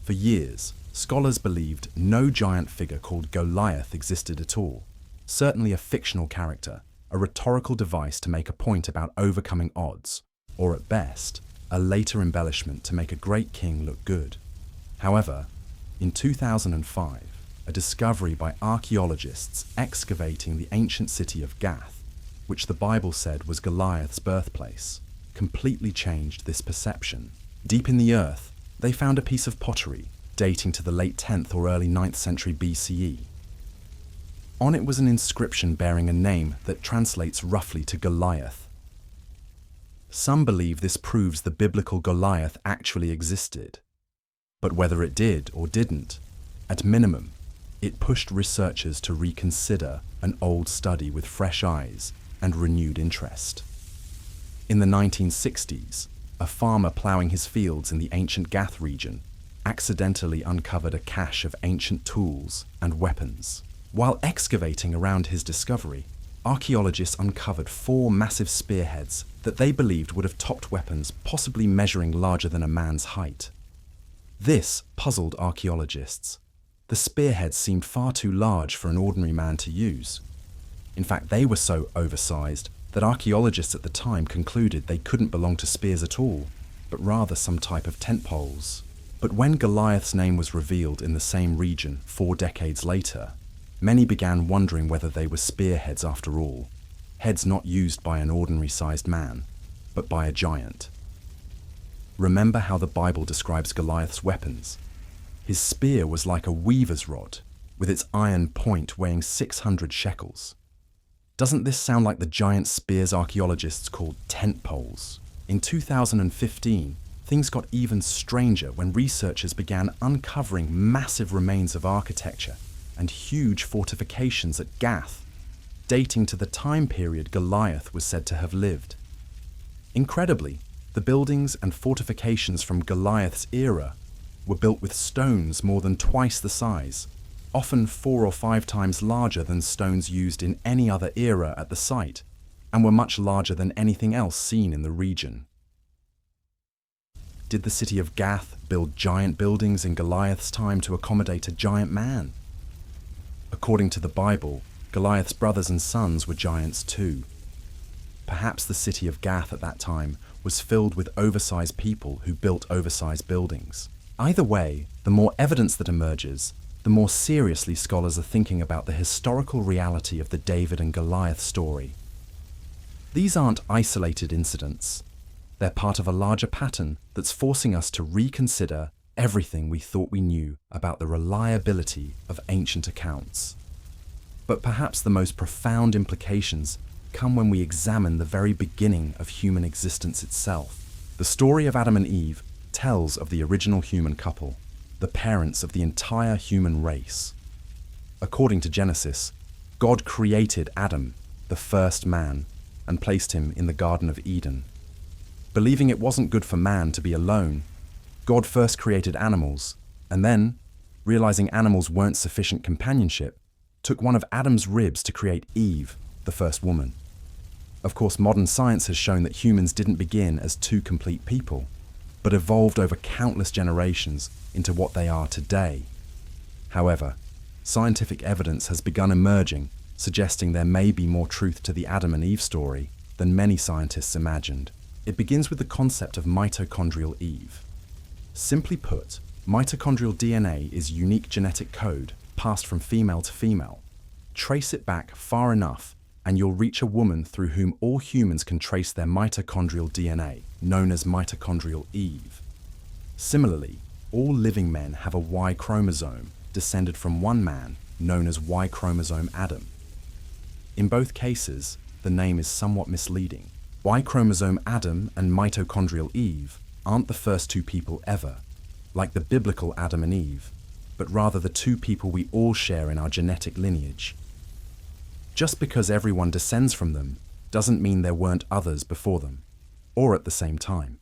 For years, scholars believed no giant figure called Goliath existed at all, certainly a fictional character, a rhetorical device to make a point about overcoming odds, or at best, a later embellishment to make a great king look good. However, in 2005, a discovery by archaeologists excavating the ancient city of Gath, which the Bible said was Goliath's birthplace, completely changed this perception. Deep in the earth, they found a piece of pottery dating to the late 10th or early 9th century BCE. On it was an inscription bearing a name that translates roughly to Goliath. Some believe this proves the biblical Goliath actually existed. But whether it did or didn't, at minimum, it pushed researchers to reconsider an old study with fresh eyes and renewed interest. In the 1960s, a farmer ploughing his fields in the ancient Gath region accidentally uncovered a cache of ancient tools and weapons. While excavating around his discovery, archaeologists uncovered 4 massive spearheads that they believed would have topped weapons possibly measuring larger than a man's height. This puzzled archaeologists. The spearheads seemed far too large for an ordinary man to use. In fact, they were so oversized that archaeologists at the time concluded they couldn't belong to spears at all, but rather some type of tent poles. But when Goliath's name was revealed in the same region 4 decades later, many began wondering whether they were spearheads after all, heads not used by an ordinary-sized man, but by a giant. Remember how the Bible describes Goliath's weapons. His spear was like a weaver's rod, with its iron point weighing 600 shekels. Doesn't this sound like the giant spears archaeologists called tent poles? In 2015, things got even stranger when researchers began uncovering massive remains of architecture and huge fortifications at Gath, dating to the time period Goliath was said to have lived. Incredibly, the buildings and fortifications from Goliath's era were built with stones more than twice the size, often 4 or 5 times larger than stones used in any other era at the site, and were much larger than anything else seen in the region. Did the city of Gath build giant buildings in Goliath's time to accommodate a giant man? According to the Bible, Goliath's brothers and sons were giants too. Perhaps the city of Gath at that time was filled with oversized people who built oversized buildings. Either way, the more evidence that emerges, the more seriously scholars are thinking about the historical reality of the David and Goliath story. These aren't isolated incidents. They're part of a larger pattern that's forcing us to reconsider everything we thought we knew about the reliability of ancient accounts. But perhaps the most profound implications come when we examine the very beginning of human existence itself. The story of Adam and Eve tells of the original human couple, the parents of the entire human race. According to Genesis, God created Adam, the first man, and placed him in the Garden of Eden. Believing it wasn't good for man to be alone, God first created animals, and then, realizing animals weren't sufficient companionship, took one of Adam's ribs to create Eve, the first woman. Of course, modern science has shown that humans didn't begin as 2 complete people, but evolved over countless generations into what they are today. However, scientific evidence has begun emerging, suggesting there may be more truth to the Adam and Eve story than many scientists imagined. It begins with the concept of mitochondrial Eve. Simply put, mitochondrial DNA is unique genetic code passed from female to female. Trace it back far enough, and you'll reach a woman through whom all humans can trace their mitochondrial DNA, known as mitochondrial Eve. Similarly, all living men have a Y chromosome descended from one man, known as Y chromosome Adam. In both cases, the name is somewhat misleading. Y chromosome Adam and mitochondrial Eve aren't the first two people ever, like the biblical Adam and Eve, but rather the two people we all share in our genetic lineage. Just because everyone descends from them doesn't mean there weren't others before them, or at the same time.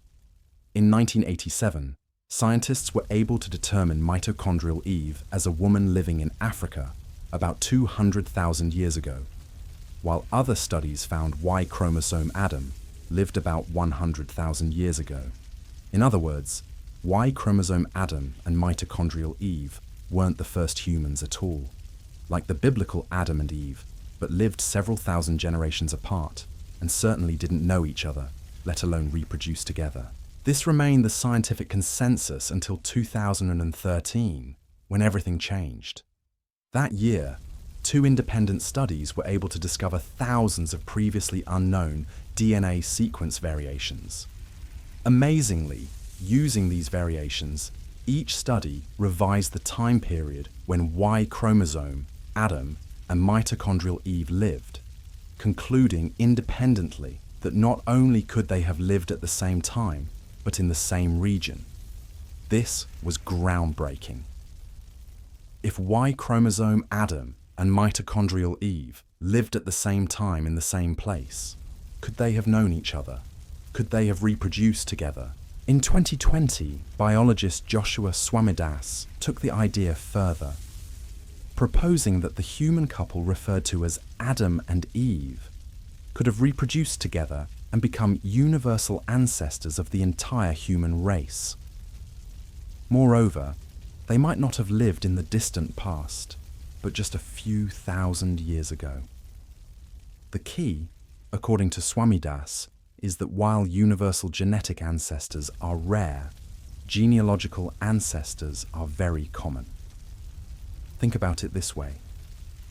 In 1987, scientists were able to determine mitochondrial Eve as a woman living in Africa about 200,000 years ago, while other studies found Y chromosome Adam lived about 100,000 years ago. In other words, Y chromosome Adam and mitochondrial Eve weren't the first humans at all, like the biblical Adam and Eve, but lived several thousand generations apart and certainly didn't know each other, let alone reproduce together. This remained the scientific consensus until 2013, when everything changed. That year, two independent studies were able to discover thousands of previously unknown DNA sequence variations. Amazingly, using these variations, each study revised the time period when Y chromosome, Adam, and mitochondrial Eve lived, concluding independently that not only could they have lived at the same time, but in the same region. This was groundbreaking. If Y chromosome Adam and mitochondrial Eve lived at the same time in the same place, could they have known each other? Could they have reproduced together? In 2020, biologist Joshua Swamidass took the idea further, proposing that the human couple referred to as Adam and Eve could have reproduced together and become universal ancestors of the entire human race. Moreover, they might not have lived in the distant past, but just a few thousand years ago. The key, according to Swamidass, is that while universal genetic ancestors are rare, genealogical ancestors are very common. Think about it this way.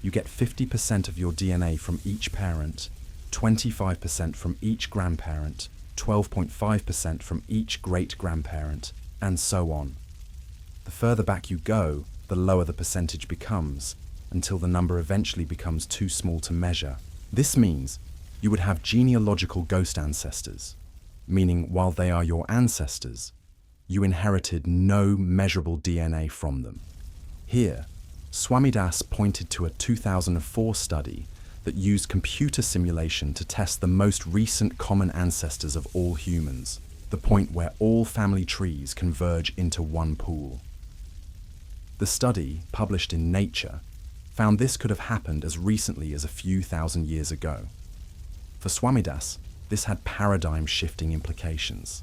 You get 50% of your DNA from each parent, 25% from each grandparent, 12.5% from each great-grandparent, and so on. The further back you go, the lower the percentage becomes, until the number eventually becomes too small to measure. This means you would have genealogical ghost ancestors, meaning while they are your ancestors, you inherited no measurable DNA from them. Here, Swamidass pointed to a 2004 study that used computer simulation to test the most recent common ancestors of all humans, the point where all family trees converge into one pool. The study, published in Nature, found this could have happened as recently as a few thousand years ago. For Swamidass, this had paradigm-shifting implications.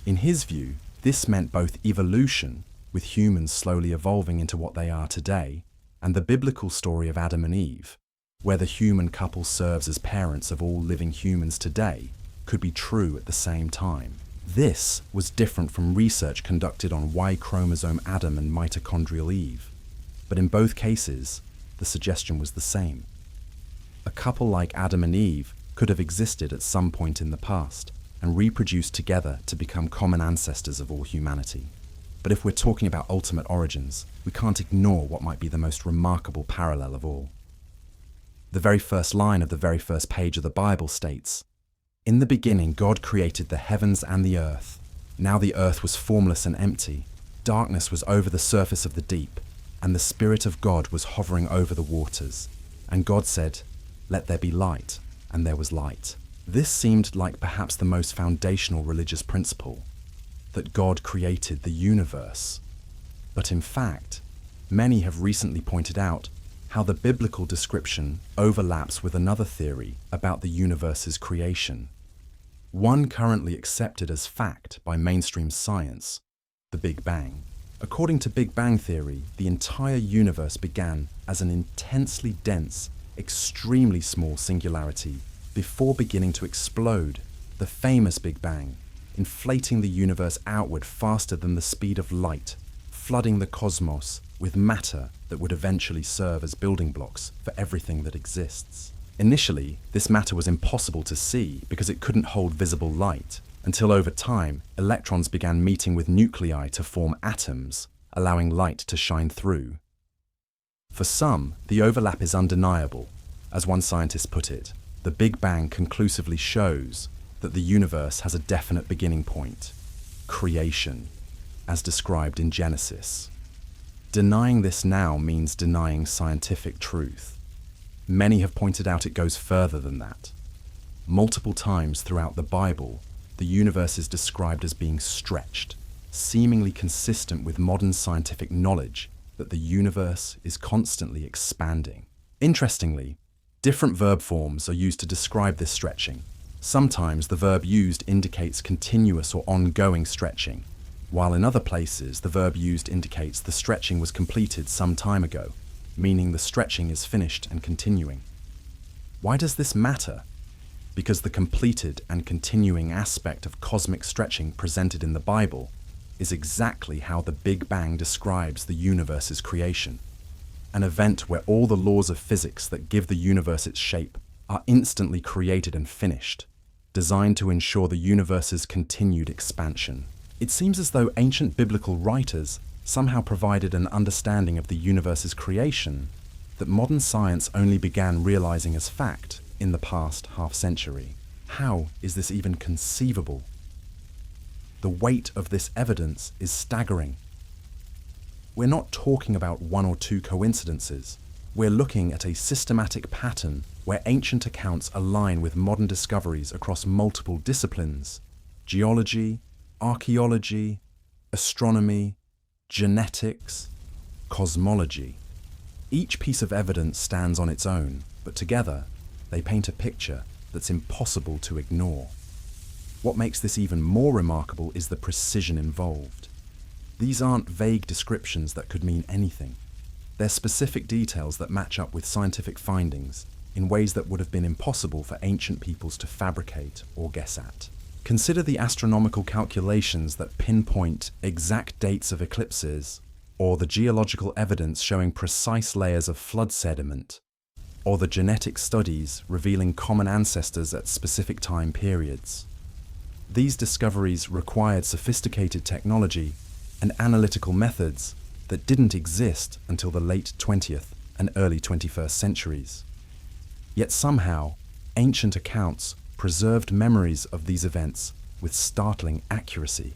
In his view, this meant both evolution, with humans slowly evolving into what they are today, and the biblical story of Adam and Eve, where the human couple serves as parents of all living humans today, could be true at the same time. This was different from research conducted on Y chromosome Adam and mitochondrial Eve, but in both cases, the suggestion was the same. A couple like Adam and Eve could have existed at some point in the past and reproduced together to become common ancestors of all humanity. But if we're talking about ultimate origins, we can't ignore what might be the most remarkable parallel of all. The very first line of the very first page of the Bible states, "In the beginning God created the heavens and the earth. Now the earth was formless and empty. Darkness was over the surface of the deep, and the Spirit of God was hovering over the waters. And God said, 'Let there be light,' and there was light." This seemed like perhaps the most foundational religious principle, that God created the universe. But in fact, many have recently pointed out how the biblical description overlaps with another theory about the universe's creation, one currently accepted as fact by mainstream science, the Big Bang. According to Big Bang theory, the entire universe began as an intensely dense, extremely small singularity before beginning to explode, the famous Big Bang, inflating the universe outward faster than the speed of light, flooding the cosmos with matter that would eventually serve as building blocks for everything that exists. Initially, this matter was impossible to see because it couldn't hold visible light, until over time, electrons began meeting with nuclei to form atoms, allowing light to shine through. For some, the overlap is undeniable. As one scientist put it, the Big Bang conclusively shows that the universe has a definite beginning point, creation, as described in Genesis. Denying this now means denying scientific truth. Many have pointed out it goes further than that. Multiple times throughout the Bible, the universe is described as being stretched, seemingly consistent with modern scientific knowledge that the universe is constantly expanding. Interestingly, different verb forms are used to describe this stretching. Sometimes the verb used indicates continuous or ongoing stretching, while in other places the verb used indicates the stretching was completed some time ago, meaning the stretching is finished and continuing. Why does this matter? Because the completed and continuing aspect of cosmic stretching presented in the Bible is exactly how the Big Bang describes the universe's creation, an event where all the laws of physics that give the universe its shape are instantly created and finished, designed to ensure the universe's continued expansion. It seems as though ancient biblical writers somehow provided an understanding of the universe's creation that modern science only began realizing as fact in the past half-century. How is this even conceivable? The weight of this evidence is staggering. We're not talking about one or two coincidences. We're looking at a systematic pattern where ancient accounts align with modern discoveries across multiple disciplines: geology, archaeology, astronomy, genetics, cosmology. Each piece of evidence stands on its own, but together they paint a picture that's impossible to ignore. What makes this even more remarkable is the precision involved. These aren't vague descriptions that could mean anything. They're specific details that match up with scientific findings in ways that would have been impossible for ancient peoples to fabricate or guess at. Consider the astronomical calculations that pinpoint exact dates of eclipses, or the geological evidence showing precise layers of flood sediment, or the genetic studies revealing common ancestors at specific time periods. These discoveries required sophisticated technology and analytical methods that didn't exist until the late 20th and early 21st centuries. Yet somehow, ancient accounts preserved memories of these events with startling accuracy.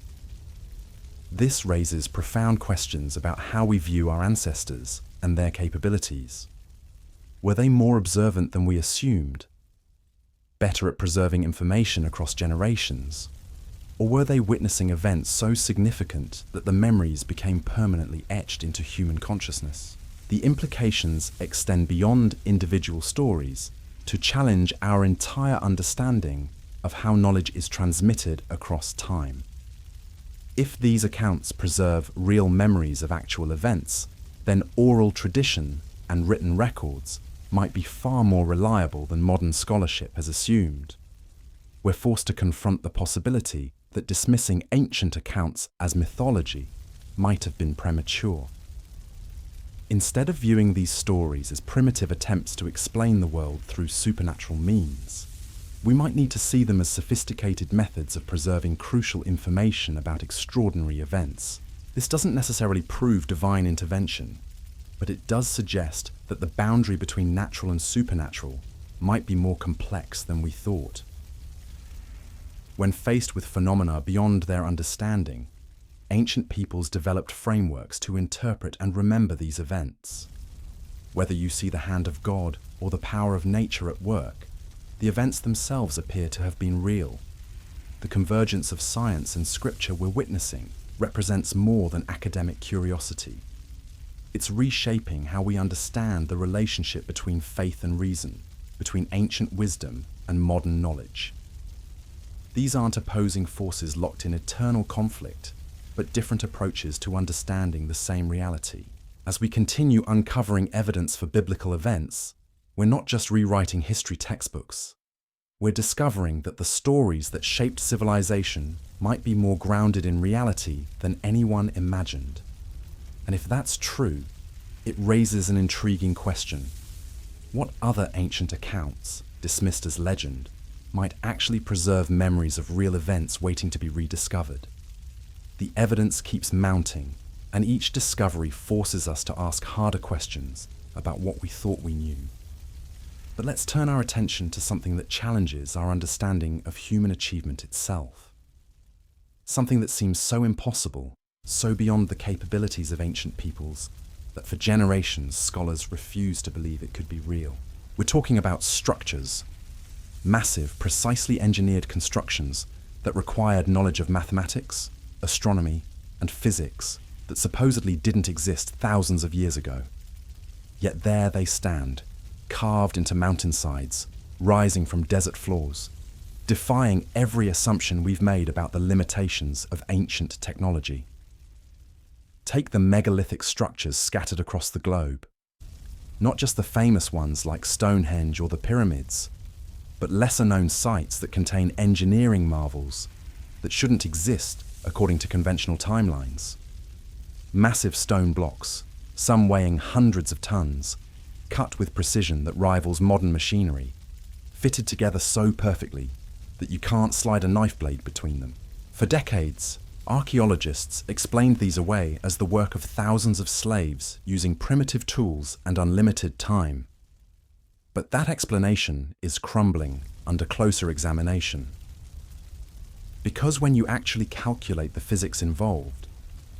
This raises profound questions about how we view our ancestors and their capabilities. Were they more observant than we assumed? Better at preserving information across generations? Or were they witnessing events so significant that the memories became permanently etched into human consciousness? The implications extend beyond individual stories to challenge our entire understanding of how knowledge is transmitted across time. If these accounts preserve real memories of actual events, then oral tradition and written records might be far more reliable than modern scholarship has assumed. We're forced to confront the possibility that dismissing ancient accounts as mythology might have been premature. Instead of viewing these stories as primitive attempts to explain the world through supernatural means, we might need to see them as sophisticated methods of preserving crucial information about extraordinary events. This doesn't necessarily prove divine intervention, but it does suggest that the boundary between natural and supernatural might be more complex than we thought. When faced with phenomena beyond their understanding, ancient peoples developed frameworks to interpret and remember these events. Whether you see the hand of God or the power of nature at work, the events themselves appear to have been real. The convergence of science and scripture we're witnessing represents more than academic curiosity. It's reshaping how we understand the relationship between faith and reason, between ancient wisdom and modern knowledge. These aren't opposing forces locked in eternal conflict, but different approaches to understanding the same reality. As we continue uncovering evidence for biblical events, we're not just rewriting history textbooks. we're discovering that the stories that shaped civilization might be more grounded in reality than anyone imagined. And if that's true, it raises an intriguing question. What other ancient accounts, dismissed as legend, might actually preserve memories of real events waiting to be rediscovered? The evidence keeps mounting, and each discovery forces us to ask harder questions about what we thought we knew. But let's turn our attention to something that challenges our understanding of human achievement itself. Something that seems so impossible, so beyond the capabilities of ancient peoples, that for generations scholars refuse to believe it could be real. We're talking about structures, massive, precisely engineered constructions that required knowledge of mathematics, astronomy, and physics that supposedly didn't exist thousands of years ago. Yet there they stand, carved into mountainsides, rising from desert floors, defying every assumption we've made about the limitations of ancient technology. Take the megalithic structures scattered across the globe. Not just the famous ones like Stonehenge or the pyramids, but lesser-known sites that contain engineering marvels that shouldn't exist according to conventional timelines. Massive stone blocks, some weighing hundreds of tons, cut with precision that rivals modern machinery, fitted together so perfectly that you can't slide a knife blade between them. For decades, archaeologists explained these away as the work of thousands of slaves using primitive tools and unlimited time. But that explanation is crumbling under closer examination. Because when you actually calculate the physics involved,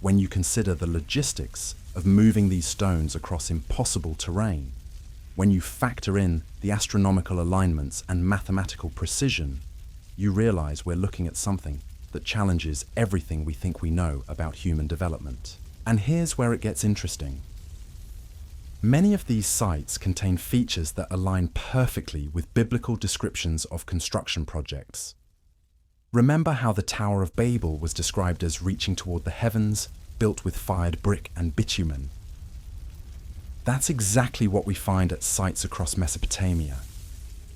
when you consider the logistics of moving these stones across impossible terrain, when you factor in the astronomical alignments and mathematical precision, you realize we're looking at something that challenges everything we think we know about human development. And here's where it gets interesting. Many of these sites contain features that align perfectly with biblical descriptions of construction projects. Remember how the Tower of Babel was described as reaching toward the heavens, built with fired brick and bitumen? That's exactly what we find at sites across Mesopotamia.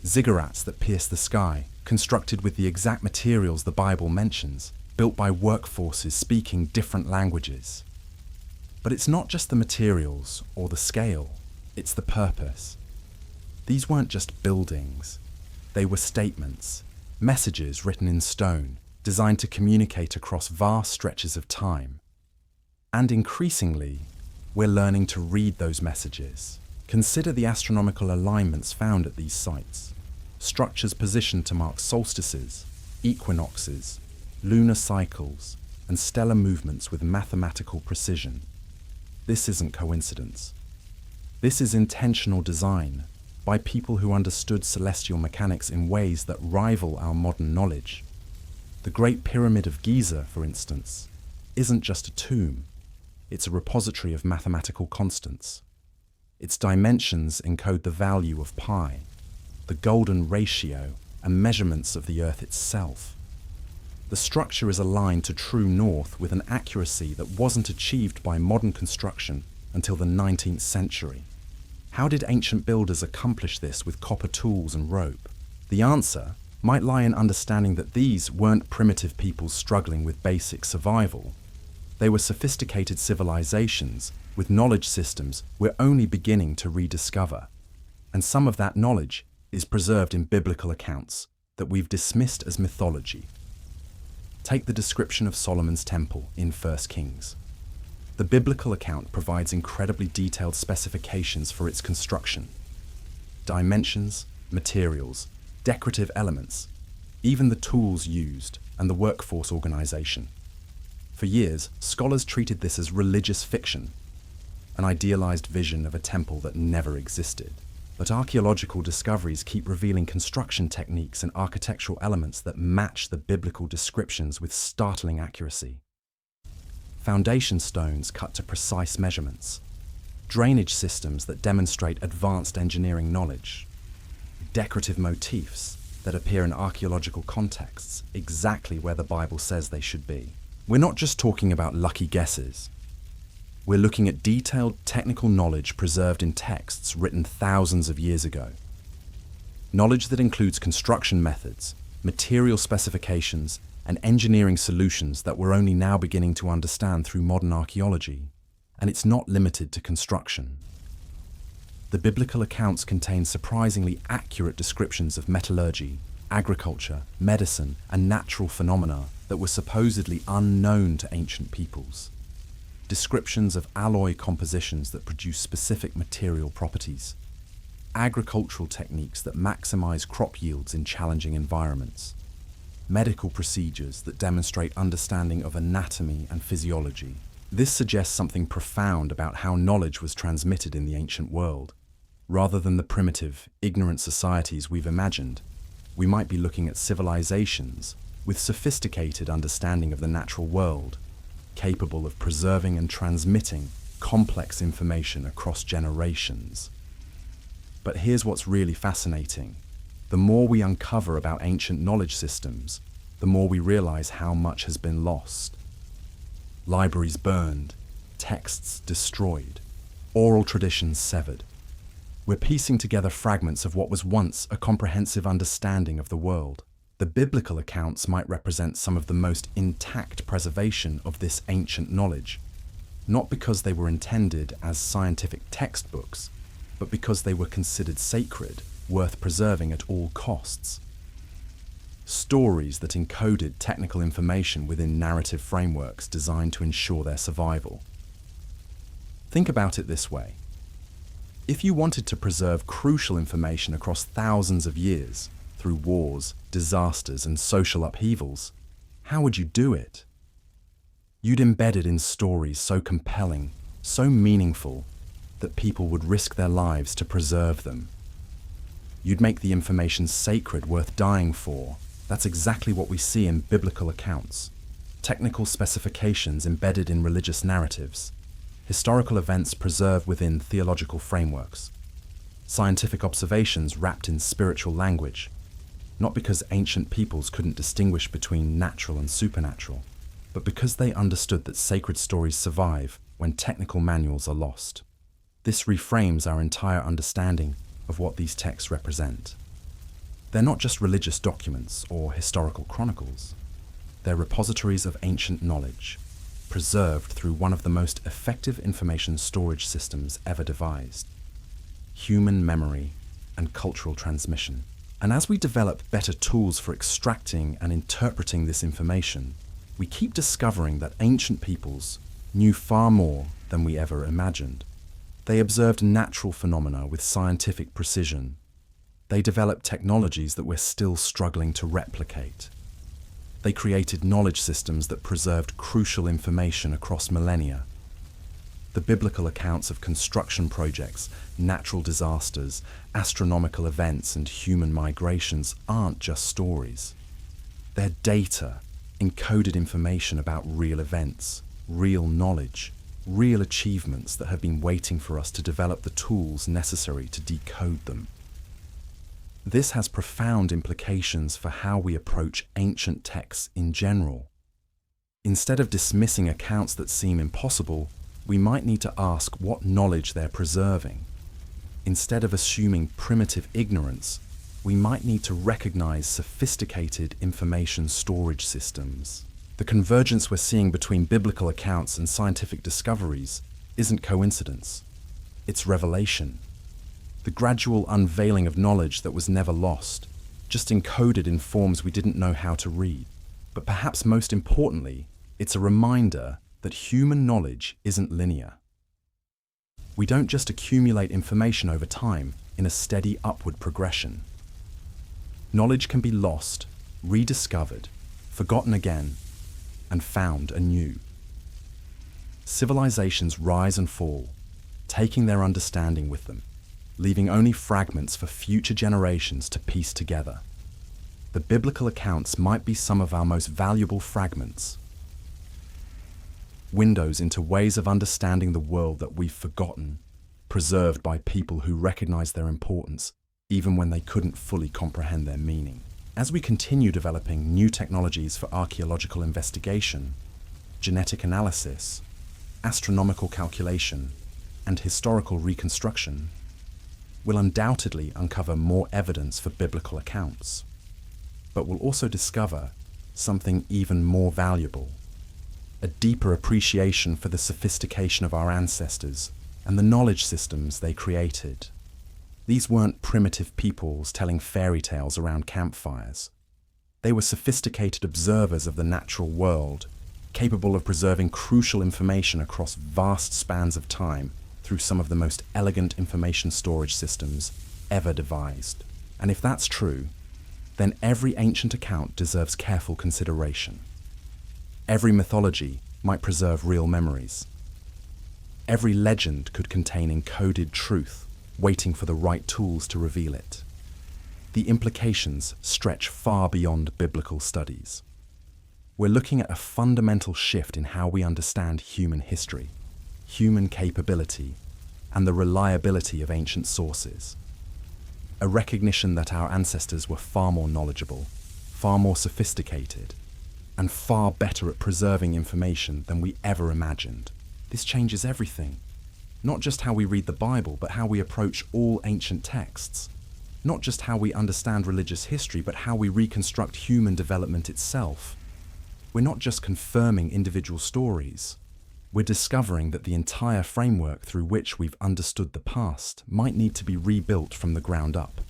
Ziggurats that pierce the sky, constructed with the exact materials the Bible mentions, built by workforces speaking different languages. But it's not just the materials or the scale, it's the purpose. These weren't just buildings, they were statements, messages written in stone, designed to communicate across vast stretches of time. And increasingly, we're learning to read those messages. Consider the astronomical alignments found at these sites. Structures positioned to mark solstices, equinoxes, lunar cycles, and stellar movements with mathematical precision. This isn't coincidence. This is intentional design by people who understood celestial mechanics in ways that rival our modern knowledge. The Great Pyramid of Giza, for instance, isn't just a tomb. It's a repository of mathematical constants. Its dimensions encode the value of pi, the golden ratio, and measurements of the Earth itself. The structure is aligned to true north with an accuracy that wasn't achieved by modern construction until the 19th century. How did ancient builders accomplish this with copper tools and rope? The answer might lie in understanding that these weren't primitive peoples struggling with basic survival. They were sophisticated civilizations with knowledge systems we're only beginning to rediscover. And some of that knowledge is preserved in biblical accounts that we've dismissed as mythology. Take the description of Solomon's temple in 1 Kings. The biblical account provides incredibly detailed specifications for its construction. Dimensions, materials, decorative elements, even the tools used, and the workforce organization. For years, scholars treated this as religious fiction, an idealized vision of a temple that never existed. But archaeological discoveries keep revealing construction techniques and architectural elements that match the biblical descriptions with startling accuracy. Foundation stones cut to precise measurements, drainage systems that demonstrate advanced engineering knowledge, decorative motifs that appear in archaeological contexts exactly where the Bible says they should be. We're not just talking about lucky guesses. We're looking at detailed technical knowledge preserved in texts written thousands of years ago. Knowledge that includes construction methods, material specifications, and engineering solutions that we're only now beginning to understand through modern archaeology. And it's not limited to construction. The biblical accounts contain surprisingly accurate descriptions of metallurgy, agriculture, medicine, and natural phenomena that were supposedly unknown to ancient peoples. Descriptions of alloy compositions that produce specific material properties. Agricultural techniques that maximize crop yields in challenging environments. Medical procedures that demonstrate understanding of anatomy and physiology. This suggests something profound about how knowledge was transmitted in the ancient world. Rather than the primitive, ignorant societies we've imagined, we might be looking at civilizations with sophisticated understanding of the natural world, capable of preserving and transmitting complex information across generations. But here's what's really fascinating. The more we uncover about ancient knowledge systems, the more we realize how much has been lost. Libraries burned, texts destroyed, oral traditions severed. We're piecing together fragments of what was once a comprehensive understanding of the world. The biblical accounts might represent some of the most intact preservation of this ancient knowledge, not because they were intended as scientific textbooks, but because they were considered sacred, worth preserving at all costs. Stories that encoded technical information within narrative frameworks designed to ensure their survival. Think about it this way. If you wanted to preserve crucial information across thousands of years, through wars, disasters, and social upheavals, how would you do it? You'd embed it in stories so compelling, so meaningful, that people would risk their lives to preserve them. You'd make the information sacred, worth dying for. That's exactly what we see in biblical accounts. Technical specifications embedded in religious narratives. Historical events preserved within theological frameworks. Scientific observations wrapped in spiritual language. Not because ancient peoples couldn't distinguish between natural and supernatural, but because they understood that sacred stories survive when technical manuals are lost. This reframes our entire understanding of what these texts represent. They're not just religious documents or historical chronicles. They're repositories of ancient knowledge, preserved through one of the most effective information storage systems ever devised: human memory and cultural transmission. And as we develop better tools for extracting and interpreting this information, we keep discovering that ancient peoples knew far more than we ever imagined. They observed natural phenomena with scientific precision. They developed technologies that we're still struggling to replicate. They created knowledge systems that preserved crucial information across millennia. The biblical accounts of construction projects, natural disasters, astronomical events, and human migrations aren't just stories. They're data, encoded information about real events, real knowledge, real achievements that have been waiting for us to develop the tools necessary to decode them. This has profound implications for how we approach ancient texts in general. Instead of dismissing accounts that seem impossible, we might need to ask what knowledge they're preserving. Instead of assuming primitive ignorance, we might need to recognize sophisticated information storage systems. The convergence we're seeing between biblical accounts and scientific discoveries isn't coincidence. It's revelation. The gradual unveiling of knowledge that was never lost, just encoded in forms we didn't know how to read. But perhaps most importantly, it's a reminder that human knowledge isn't linear. We don't just accumulate information over time in a steady upward progression. Knowledge can be lost, rediscovered, forgotten again, and found anew. Civilizations rise and fall, taking their understanding with them, leaving only fragments for future generations to piece together. The biblical accounts might be some of our most valuable fragments, windows into ways of understanding the world that we've forgotten, preserved by people who recognize their importance even when they couldn't fully comprehend their meaning. As we continue developing new technologies for archaeological investigation, genetic analysis, astronomical calculation, and historical reconstruction, we'll undoubtedly uncover more evidence for biblical accounts. But we'll also discover something even more valuable: a deeper appreciation for the sophistication of our ancestors and the knowledge systems they created. These weren't primitive peoples telling fairy tales around campfires. They were sophisticated observers of the natural world, capable of preserving crucial information across vast spans of time through some of the most elegant information storage systems ever devised. And if that's true, then every ancient account deserves careful consideration. Every mythology might preserve real memories. Every legend could contain encoded truth, waiting for the right tools to reveal it. The implications stretch far beyond biblical studies. We're looking at a fundamental shift in how we understand human history, human capability, and the reliability of ancient sources. A recognition that our ancestors were far more knowledgeable, far more sophisticated, and far better at preserving information than we ever imagined. This changes everything. Not just how we read the Bible, but how we approach all ancient texts. Not just how we understand religious history, but how we reconstruct human development itself. We're not just confirming individual stories. We're discovering that the entire framework through which we've understood the past might need to be rebuilt from the ground up.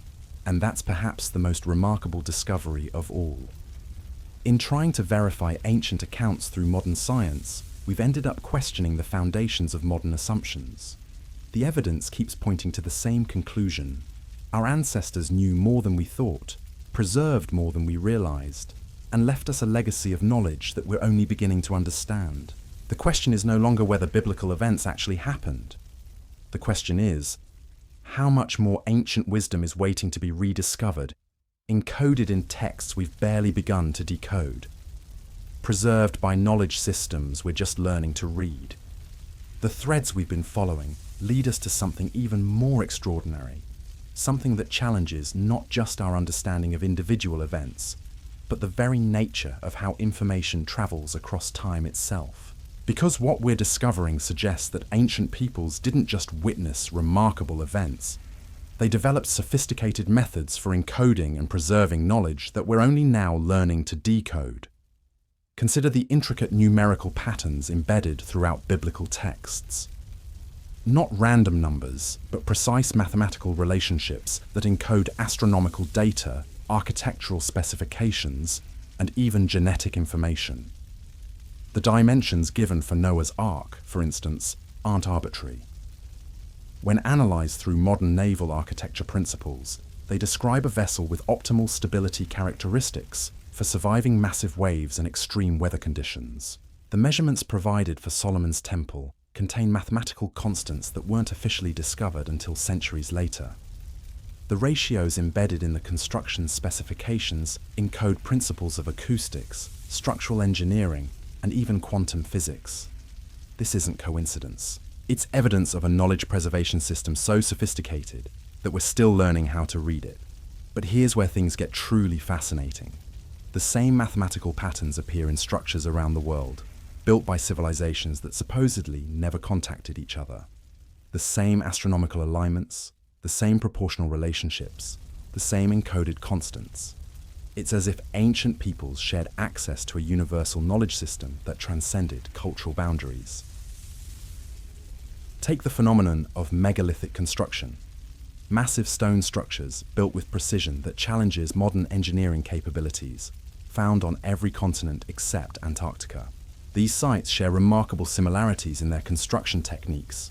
And that's perhaps the most remarkable discovery of all. In trying to verify ancient accounts through modern science, we've ended up questioning the foundations of modern assumptions. The evidence keeps pointing to the same conclusion. Our ancestors knew more than we thought, preserved more than we realized, and left us a legacy of knowledge that we're only beginning to understand. The question is no longer whether biblical events actually happened. The question is, how much more ancient wisdom is waiting to be rediscovered, encoded in texts we've barely begun to decode, preserved by knowledge systems we're just learning to read. The threads we've been following lead us to something even more extraordinary, something that challenges not just our understanding of individual events, but the very nature of how information travels across time itself. Because what we're discovering suggests that ancient peoples didn't just witness remarkable events, they developed sophisticated methods for encoding and preserving knowledge that we're only now learning to decode. Consider the intricate numerical patterns embedded throughout biblical texts. Not random numbers, but precise mathematical relationships that encode astronomical data, architectural specifications, and even genetic information. The dimensions given for Noah's Ark, for instance, aren't arbitrary. When analyzed through modern naval architecture principles, they describe a vessel with optimal stability characteristics for surviving massive waves and extreme weather conditions. The measurements provided for Solomon's temple contain mathematical constants that weren't officially discovered until centuries later. The ratios embedded in the construction specifications encode principles of acoustics, structural engineering, and even quantum physics. This isn't coincidence. It's evidence of a knowledge preservation system so sophisticated that we're still learning how to read it. But here's where things get truly fascinating. The same mathematical patterns appear in structures around the world, built by civilizations that supposedly never contacted each other. The same astronomical alignments, the same proportional relationships, the same encoded constants. It's as if ancient peoples shared access to a universal knowledge system that transcended cultural boundaries. Take the phenomenon of megalithic construction, massive stone structures built with precision that challenges modern engineering capabilities, found on every continent except Antarctica. These sites share remarkable similarities in their construction techniques,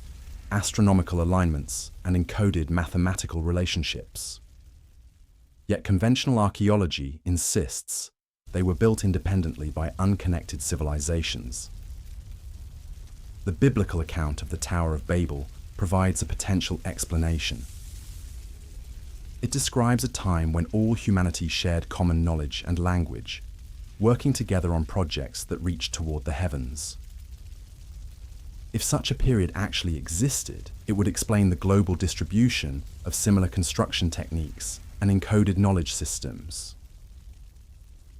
astronomical alignments, and encoded mathematical relationships. Yet conventional archaeology insists they were built independently by unconnected civilizations. The biblical account of the Tower of Babel provides a potential explanation. It describes a time when all humanity shared common knowledge and language, working together on projects that reached toward the heavens. If such a period actually existed, it would explain the global distribution of similar construction techniques and encoded knowledge systems.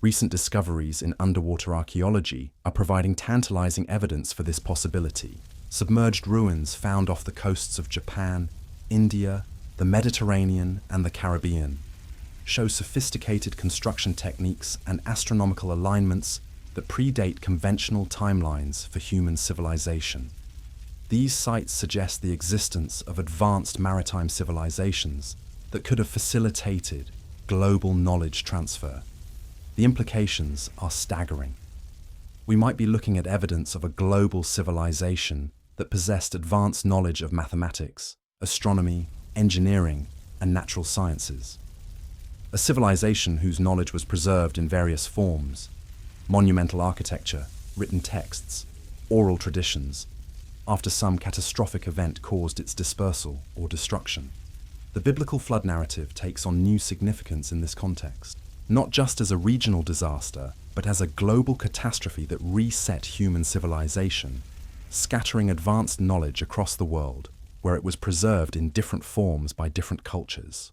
Recent discoveries in underwater archaeology are providing tantalizing evidence for this possibility. Submerged ruins found off the coasts of Japan, India, the Mediterranean and the Caribbean, show sophisticated construction techniques and astronomical alignments that predate conventional timelines for human civilization. These sites suggest the existence of advanced maritime civilizations that could have facilitated global knowledge transfer. The implications are staggering. We might be looking at evidence of a global civilization that possessed advanced knowledge of mathematics, astronomy, engineering, and natural sciences. A civilization whose knowledge was preserved in various forms: monumental architecture, written texts, oral traditions, after some catastrophic event caused its dispersal or destruction. The biblical flood narrative takes on new significance in this context, not just as a regional disaster, but as a global catastrophe that reset human civilization, scattering advanced knowledge across the world, where it was preserved in different forms by different cultures.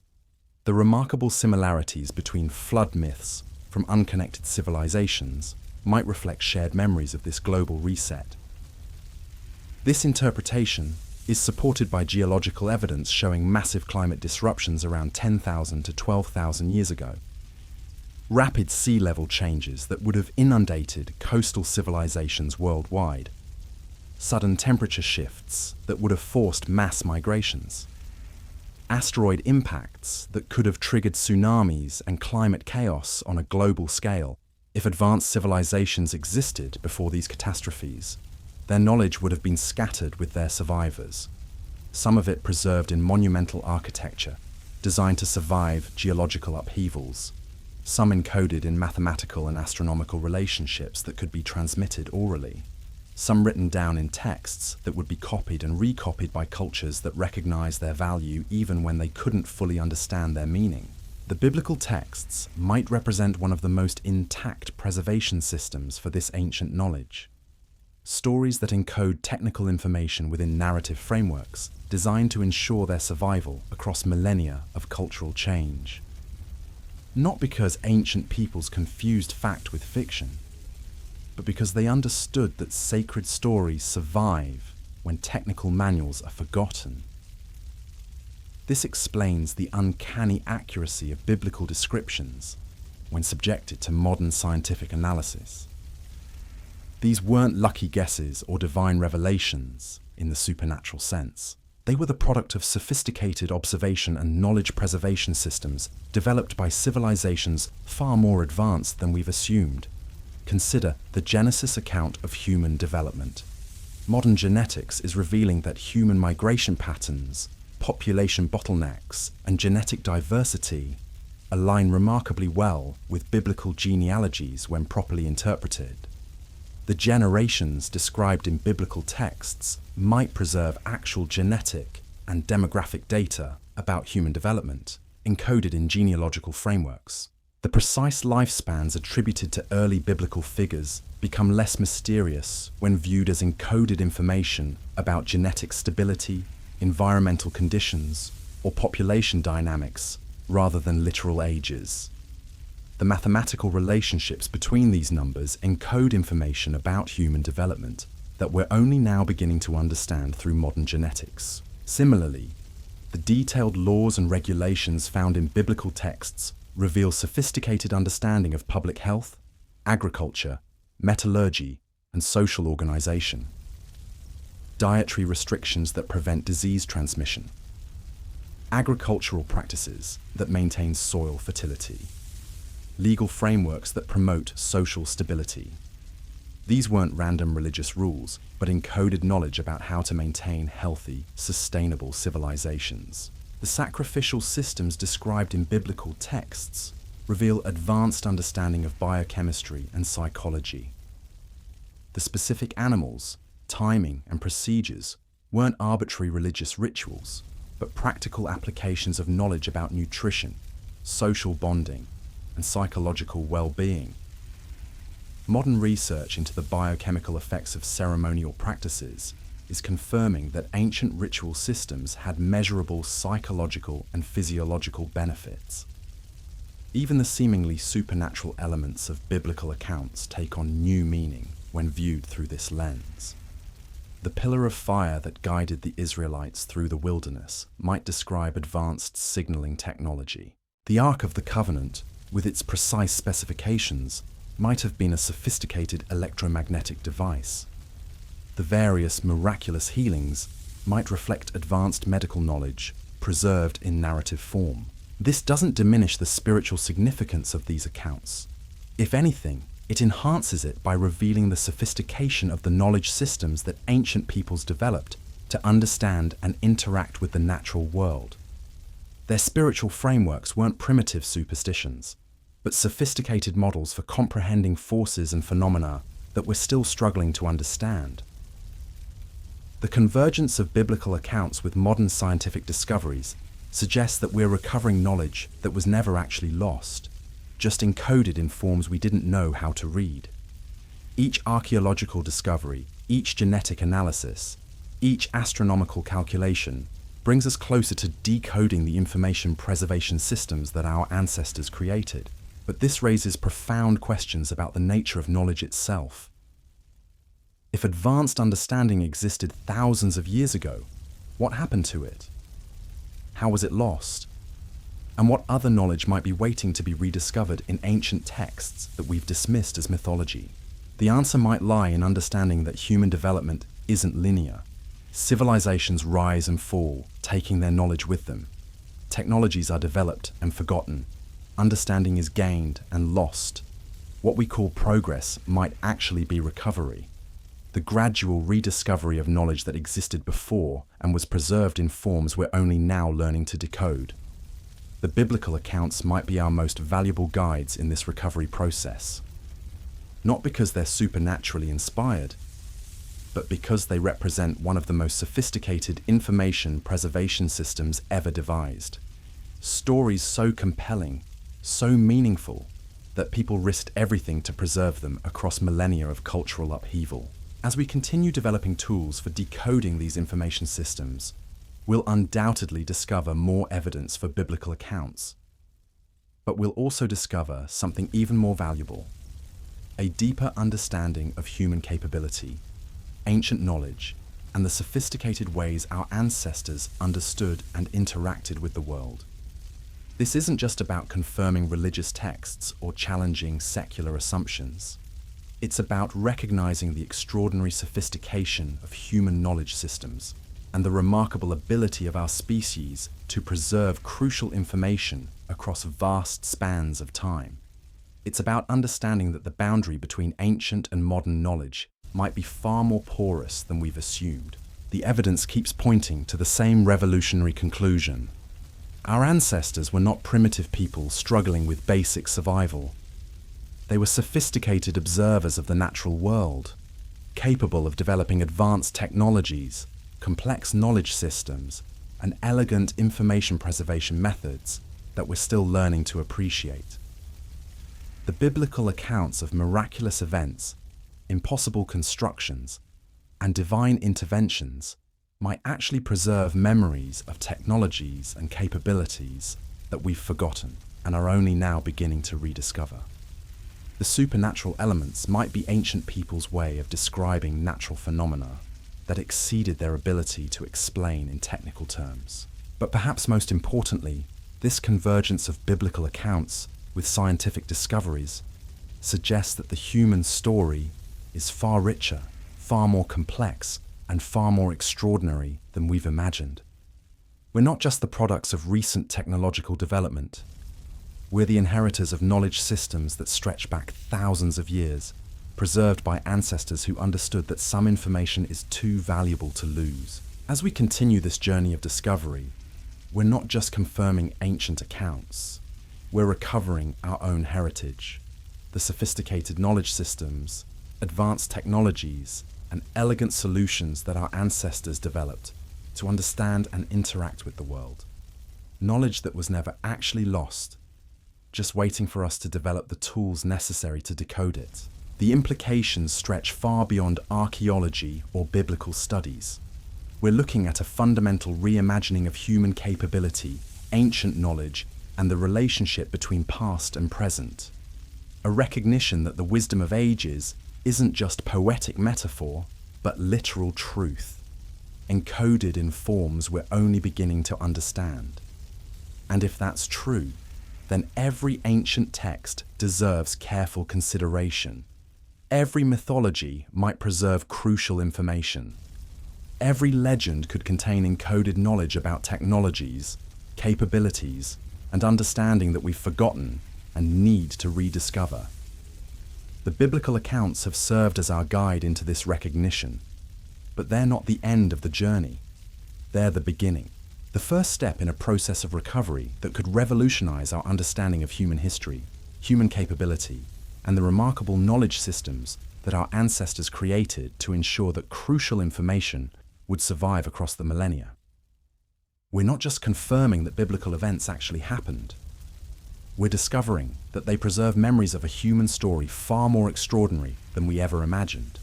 The remarkable similarities between flood myths from unconnected civilizations might reflect shared memories of this global reset. This interpretation is supported by geological evidence showing massive climate disruptions around 10,000 to 12,000 years ago. Rapid sea level changes that would have inundated coastal civilizations worldwide. Sudden temperature shifts that would have forced mass migrations. Asteroid impacts that could have triggered tsunamis and climate chaos on a global scale. If advanced civilizations existed before these catastrophes, their knowledge would have been scattered with their survivors, some of it preserved in monumental architecture, designed to survive geological upheavals, some encoded in mathematical and astronomical relationships that could be transmitted orally, some written down in texts that would be copied and recopied by cultures that recognized their value even when they couldn't fully understand their meaning. The biblical texts might represent one of the most intact preservation systems for this ancient knowledge. Stories that encode technical information within narrative frameworks designed to ensure their survival across millennia of cultural change. Not because ancient peoples confused fact with fiction, but because they understood that sacred stories survive when technical manuals are forgotten. This explains the uncanny accuracy of biblical descriptions when subjected to modern scientific analysis. These weren't lucky guesses or divine revelations in the supernatural sense. They were the product of sophisticated observation and knowledge preservation systems developed by civilizations far more advanced than we've assumed. Consider the Genesis account of human development. Modern genetics is revealing that human migration patterns, population bottlenecks, and genetic diversity align remarkably well with biblical genealogies when properly interpreted. The generations described in biblical texts might preserve actual genetic and demographic data about human development, encoded in genealogical frameworks. The precise lifespans attributed to early biblical figures become less mysterious when viewed as encoded information about genetic stability, environmental conditions, or population dynamics rather than literal ages. The mathematical relationships between these numbers encode information about human development that we're only now beginning to understand through modern genetics. Similarly, the detailed laws and regulations found in biblical texts reveal sophisticated understanding of public health, agriculture, metallurgy, and social organization. Dietary restrictions that prevent disease transmission. Agricultural practices that maintain soil fertility. Legal frameworks that promote social stability. These weren't random religious rules, but encoded knowledge about how to maintain healthy, sustainable civilizations. The sacrificial systems described in biblical texts reveal advanced understanding of biochemistry and psychology. The specific animals, timing, and procedures weren't arbitrary religious rituals, but practical applications of knowledge about nutrition, social bonding, and psychological well-being. Modern research into the biochemical effects of ceremonial practices is confirming that ancient ritual systems had measurable psychological and physiological benefits. Even the seemingly supernatural elements of biblical accounts take on new meaning when viewed through this lens. The pillar of fire that guided the Israelites through the wilderness might describe advanced signaling technology. The Ark of the Covenant, with its precise specifications, might have been a sophisticated electromagnetic device. The various miraculous healings might reflect advanced medical knowledge preserved in narrative form. This doesn't diminish the spiritual significance of these accounts. If anything, it enhances it by revealing the sophistication of the knowledge systems that ancient peoples developed to understand and interact with the natural world. Their spiritual frameworks weren't primitive superstitions, but sophisticated models for comprehending forces and phenomena that we're still struggling to understand. The convergence of biblical accounts with modern scientific discoveries suggests that we're recovering knowledge that was never actually lost, just encoded in forms we didn't know how to read. Each archaeological discovery, each genetic analysis, each astronomical calculation brings us closer to decoding the information preservation systems that our ancestors created. But this raises profound questions about the nature of knowledge itself. If advanced understanding existed thousands of years ago, what happened to it? How was it lost? And what other knowledge might be waiting to be rediscovered in ancient texts that we've dismissed as mythology? The answer might lie in understanding that human development isn't linear. Civilizations rise and fall, taking their knowledge with them. Technologies are developed and forgotten. Understanding is gained and lost. What we call progress might actually be recovery. The gradual rediscovery of knowledge that existed before and was preserved in forms we're only now learning to decode. The biblical accounts might be our most valuable guides in this recovery process. Not because they're supernaturally inspired, but because they represent one of the most sophisticated information preservation systems ever devised. Stories so compelling, so meaningful, that people risked everything to preserve them across millennia of cultural upheaval. As we continue developing tools for decoding these information systems, we'll undoubtedly discover more evidence for biblical accounts. But we'll also discover something even more valuable: a deeper understanding of human capability, ancient knowledge, and the sophisticated ways our ancestors understood and interacted with the world. This isn't just about confirming religious texts or challenging secular assumptions. It's about recognizing the extraordinary sophistication of human knowledge systems and the remarkable ability of our species to preserve crucial information across vast spans of time. It's about understanding that the boundary between ancient and modern knowledge might be far more porous than we've assumed. The evidence keeps pointing to the same revolutionary conclusion. Our ancestors were not primitive people struggling with basic survival. They were sophisticated observers of the natural world, capable of developing advanced technologies, complex knowledge systems, and elegant information preservation methods that we're still learning to appreciate. The biblical accounts of miraculous events, impossible constructions, and divine interventions might actually preserve memories of technologies and capabilities that we've forgotten and are only now beginning to rediscover. The supernatural elements might be ancient people's way of describing natural phenomena that exceeded their ability to explain in technical terms. But perhaps most importantly, this convergence of biblical accounts with scientific discoveries suggests that the human story is far richer, far more complex, and far more extraordinary than we've imagined. We're not just the products of recent technological development. We're the inheritors of knowledge systems that stretch back thousands of years, preserved by ancestors who understood that some information is too valuable to lose. As we continue this journey of discovery, we're not just confirming ancient accounts. We're recovering our own heritage, the sophisticated knowledge systems, advanced technologies, and elegant solutions that our ancestors developed to understand and interact with the world. Knowledge that was never actually lost, just waiting for us to develop the tools necessary to decode it. The implications stretch far beyond archaeology or biblical studies. We're looking at a fundamental reimagining of human capability, ancient knowledge, and the relationship between past and present. A recognition that the wisdom of ages isn't just poetic metaphor, but literal truth, encoded in forms we're only beginning to understand. And if that's true, then every ancient text deserves careful consideration. Every mythology might preserve crucial information. Every legend could contain encoded knowledge about technologies, capabilities, and understanding that we've forgotten and need to rediscover. The biblical accounts have served as our guide into this recognition, but they're not the end of the journey. They're the beginning. The first step in a process of recovery that could revolutionize our understanding of human history, human capability, and the remarkable knowledge systems that our ancestors created to ensure that crucial information would survive across the millennia. We're not just confirming that biblical events actually happened. We're discovering that they preserve memories of a human story far more extraordinary than we ever imagined.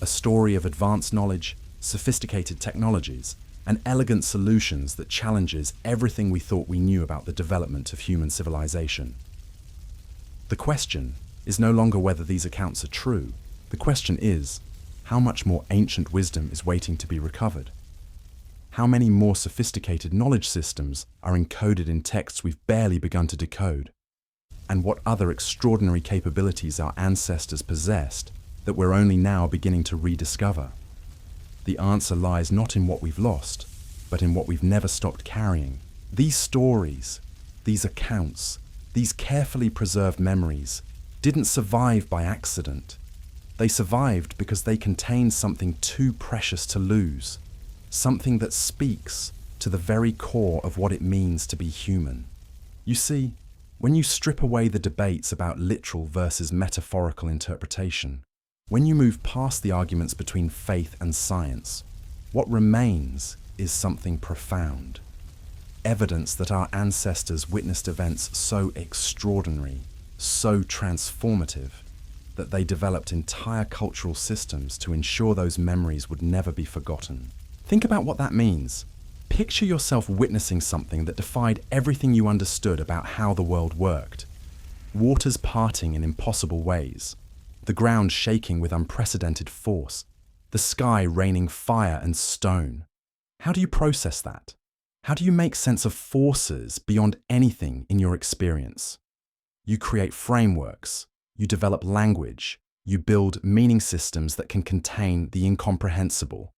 A story of advanced knowledge, sophisticated technologies, and elegant solutions that challenges everything we thought we knew about the development of human civilization. The question is no longer whether these accounts are true. The question is, how much more ancient wisdom is waiting to be recovered? How many more sophisticated knowledge systems are encoded in texts we've barely begun to decode? And what other extraordinary capabilities our ancestors possessed that we're only now beginning to rediscover? The answer lies not in what we've lost, but in what we've never stopped carrying. These stories, these accounts, these carefully preserved memories didn't survive by accident. They survived because they contained something too precious to lose, something that speaks to the very core of what it means to be human. You see, when you strip away the debates about literal versus metaphorical interpretation, when you move past the arguments between faith and science, what remains is something profound. Evidence that our ancestors witnessed events so extraordinary, so transformative, that they developed entire cultural systems to ensure those memories would never be forgotten. Think about what that means. Picture yourself witnessing something that defied everything you understood about how the world worked. Waters parting in impossible ways, the ground shaking with unprecedented force, the sky raining fire and stone. How do you process that? How do you make sense of forces beyond anything in your experience? You create frameworks, you develop language, you build meaning systems that can contain the incomprehensible.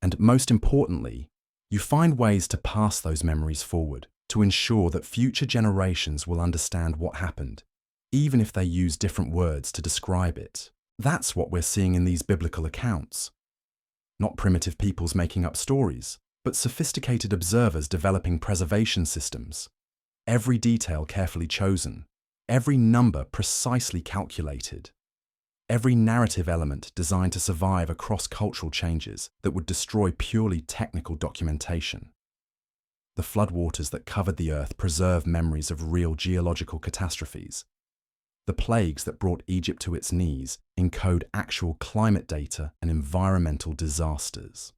And most importantly, you find ways to pass those memories forward to ensure that future generations will understand what happened, even if they use different words to describe it. That's what we're seeing in these biblical accounts. Not primitive peoples making up stories, but sophisticated observers developing preservation systems. Every detail carefully chosen, every number precisely calculated, every narrative element designed to survive across cultural changes that would destroy purely technical documentation. The floodwaters that covered the earth preserve memories of real geological catastrophes. The plagues that brought Egypt to its knees encode actual climate data and environmental disasters.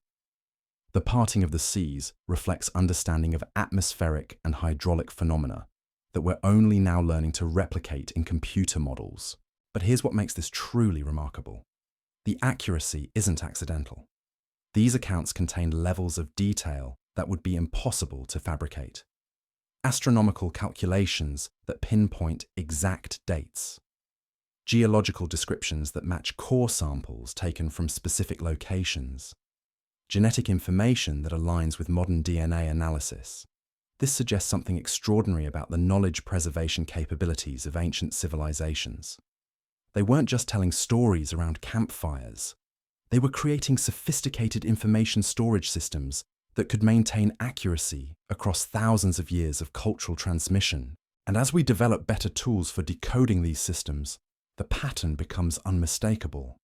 The parting of the seas reflects understanding of atmospheric and hydraulic phenomena that we're only now learning to replicate in computer models. But here's what makes this truly remarkable. The accuracy isn't accidental. These accounts contain levels of detail that would be impossible to fabricate. Astronomical calculations that pinpoint exact dates. Geological descriptions that match core samples taken from specific locations. Genetic information that aligns with modern DNA analysis. This suggests something extraordinary about the knowledge preservation capabilities of ancient civilizations. They weren't just telling stories around campfires. They were creating sophisticated information storage systems that could maintain accuracy across thousands of years of cultural transmission. And as we develop better tools for decoding these systems, the pattern becomes unmistakable.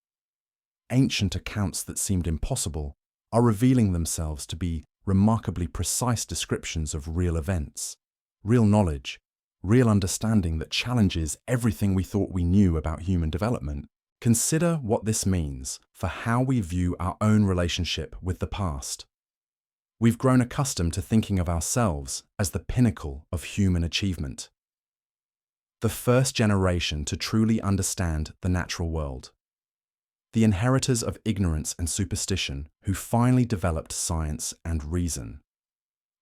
Ancient accounts that seemed impossible are revealing themselves to be remarkably precise descriptions of real events, real knowledge, real understanding that challenges everything we thought we knew about human development. Consider what this means for how we view our own relationship with the past. We've grown accustomed to thinking of ourselves as the pinnacle of human achievement, the first generation to truly understand the natural world, the inheritors of ignorance and superstition who finally developed science and reason.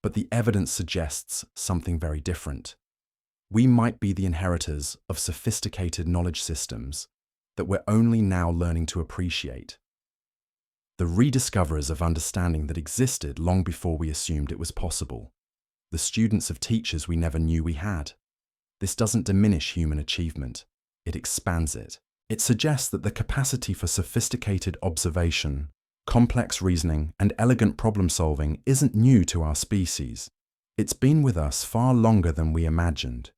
But the evidence suggests something very different. We might be the inheritors of sophisticated knowledge systems that we're only now learning to appreciate. The rediscoverers of understanding that existed long before we assumed it was possible. The students of teachers we never knew we had. This doesn't diminish human achievement, it expands it. It suggests that the capacity for sophisticated observation, complex reasoning, and elegant problem-solving isn't new to our species. It's been with us far longer than we imagined,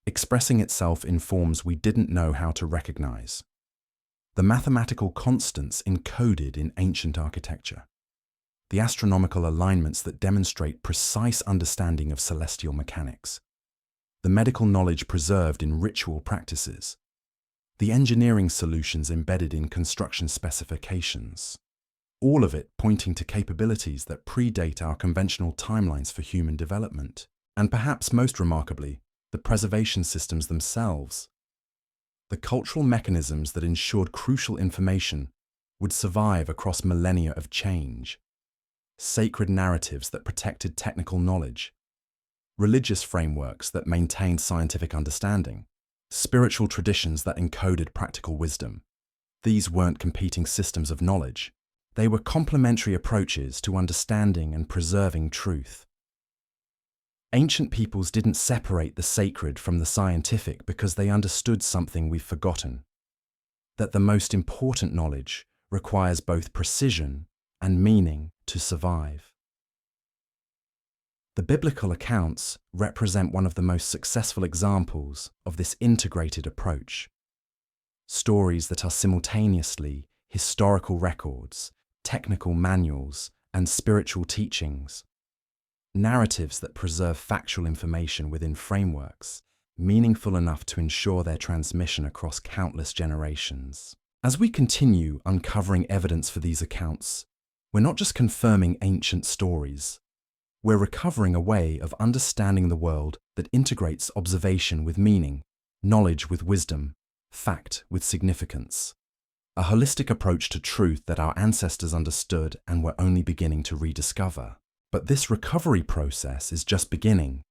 expressing itself in forms we didn't know how to recognize. The mathematical constants encoded in ancient architecture, the astronomical alignments that demonstrate precise understanding of celestial mechanics, the medical knowledge preserved in ritual practices, the engineering solutions embedded in construction specifications, all of it pointing to capabilities that predate our conventional timelines for human development, and perhaps most remarkably, the preservation systems themselves. The cultural mechanisms that ensured crucial information would survive across millennia of change, sacred narratives that protected technical knowledge, religious frameworks that maintained scientific understanding, spiritual traditions that encoded practical wisdom. These weren't competing systems of knowledge. They were complementary approaches to understanding and preserving truth. Ancient peoples didn't separate the sacred from the scientific because they understood something we've forgotten: that the most important knowledge requires both precision and meaning to survive. The biblical accounts represent one of the most successful examples of this integrated approach. Stories that are simultaneously historical records, technical manuals, and spiritual teachings. Narratives that preserve factual information within frameworks, meaningful enough to ensure their transmission across countless generations. As we continue uncovering evidence for these accounts, we're not just confirming ancient stories. We're recovering a way of understanding the world that integrates observation with meaning, knowledge with wisdom, fact with significance. A holistic approach to truth that our ancestors understood and were only beginning to rediscover. But this recovery process is just beginning.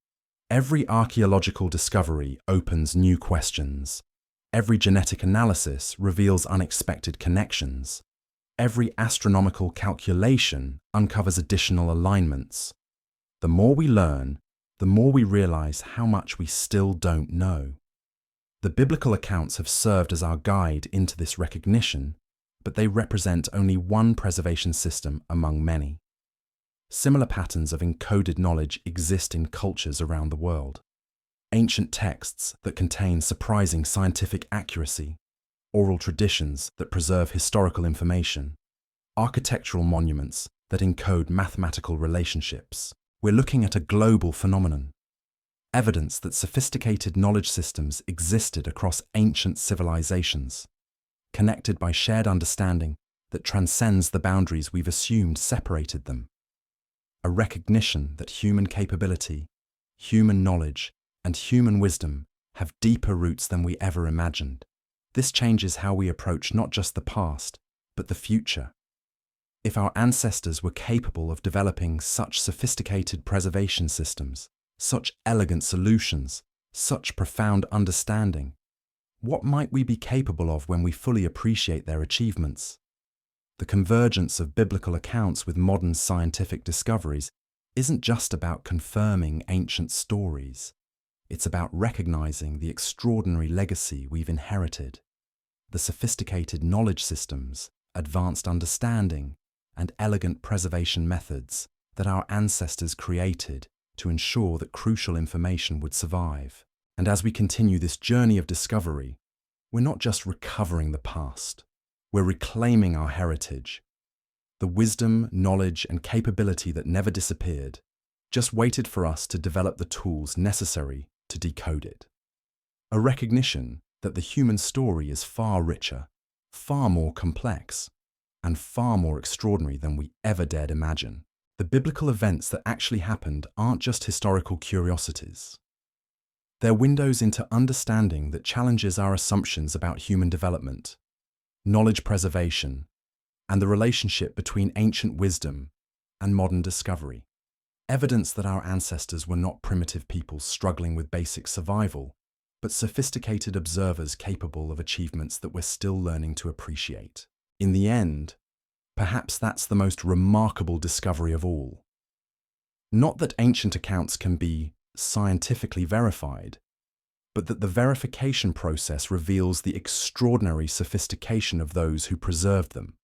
Every archaeological discovery opens new questions. Every genetic analysis reveals unexpected connections. Every astronomical calculation uncovers additional alignments. The more we learn, the more we realize how much we still don't know. The biblical accounts have served as our guide into this recognition, but they represent only one preservation system among many. Similar patterns of encoded knowledge exist in cultures around the world. Ancient texts that contain surprising scientific accuracy, oral traditions that preserve historical information, architectural monuments that encode mathematical relationships. We're looking at a global phenomenon. Evidence that sophisticated knowledge systems existed across ancient civilizations, connected by shared understanding that transcends the boundaries we've assumed separated them. A recognition that human capability, human knowledge, and human wisdom have deeper roots than we ever imagined. This changes how we approach not just the past, but the future. If our ancestors were capable of developing such sophisticated preservation systems, such elegant solutions, such profound understanding, what might we be capable of when we fully appreciate their achievements? The convergence of biblical accounts with modern scientific discoveries isn't just about confirming ancient stories. It's about recognizing the extraordinary legacy we've inherited, the sophisticated knowledge systems, advanced understanding, and elegant preservation methods that our ancestors created to ensure that crucial information would survive. And as we continue this journey of discovery, we're not just recovering the past. We're reclaiming our heritage, the wisdom, knowledge, and capability that never disappeared, just waited for us to develop the tools necessary to decode it. A recognition that the human story is far richer, far more complex, and far more extraordinary than we ever dared imagine. The biblical events that actually happened aren't just historical curiosities. They're windows into understanding that challenges our assumptions about human development. knowledge preservation, and the relationship between ancient wisdom and modern discovery. Evidence that our ancestors were not primitive peoples struggling with basic survival, but sophisticated observers capable of achievements that we're still learning to appreciate. In the end, perhaps that's the most remarkable discovery of all. Not that ancient accounts can be scientifically verified, but that the verification process reveals the extraordinary sophistication of those who preserved them.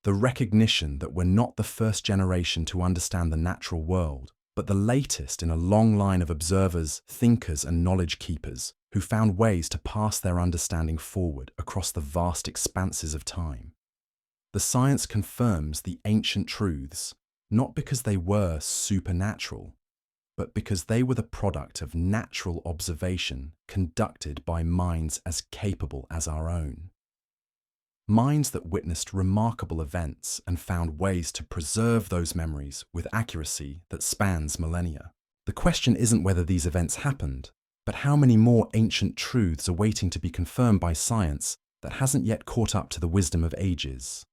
The recognition that we're not the first generation to understand the natural world, but the latest in a long line of observers, thinkers, and knowledge keepers who found ways to pass their understanding forward across the vast expanses of time. The science confirms the ancient truths, not because they were supernatural, but because they were the product of natural observation conducted by minds as capable as our own. Minds that witnessed remarkable events and found ways to preserve those memories with accuracy that spans millennia. The question isn't whether these events happened, but how many more ancient truths are waiting to be confirmed by science that hasn't yet caught up to the wisdom of ages.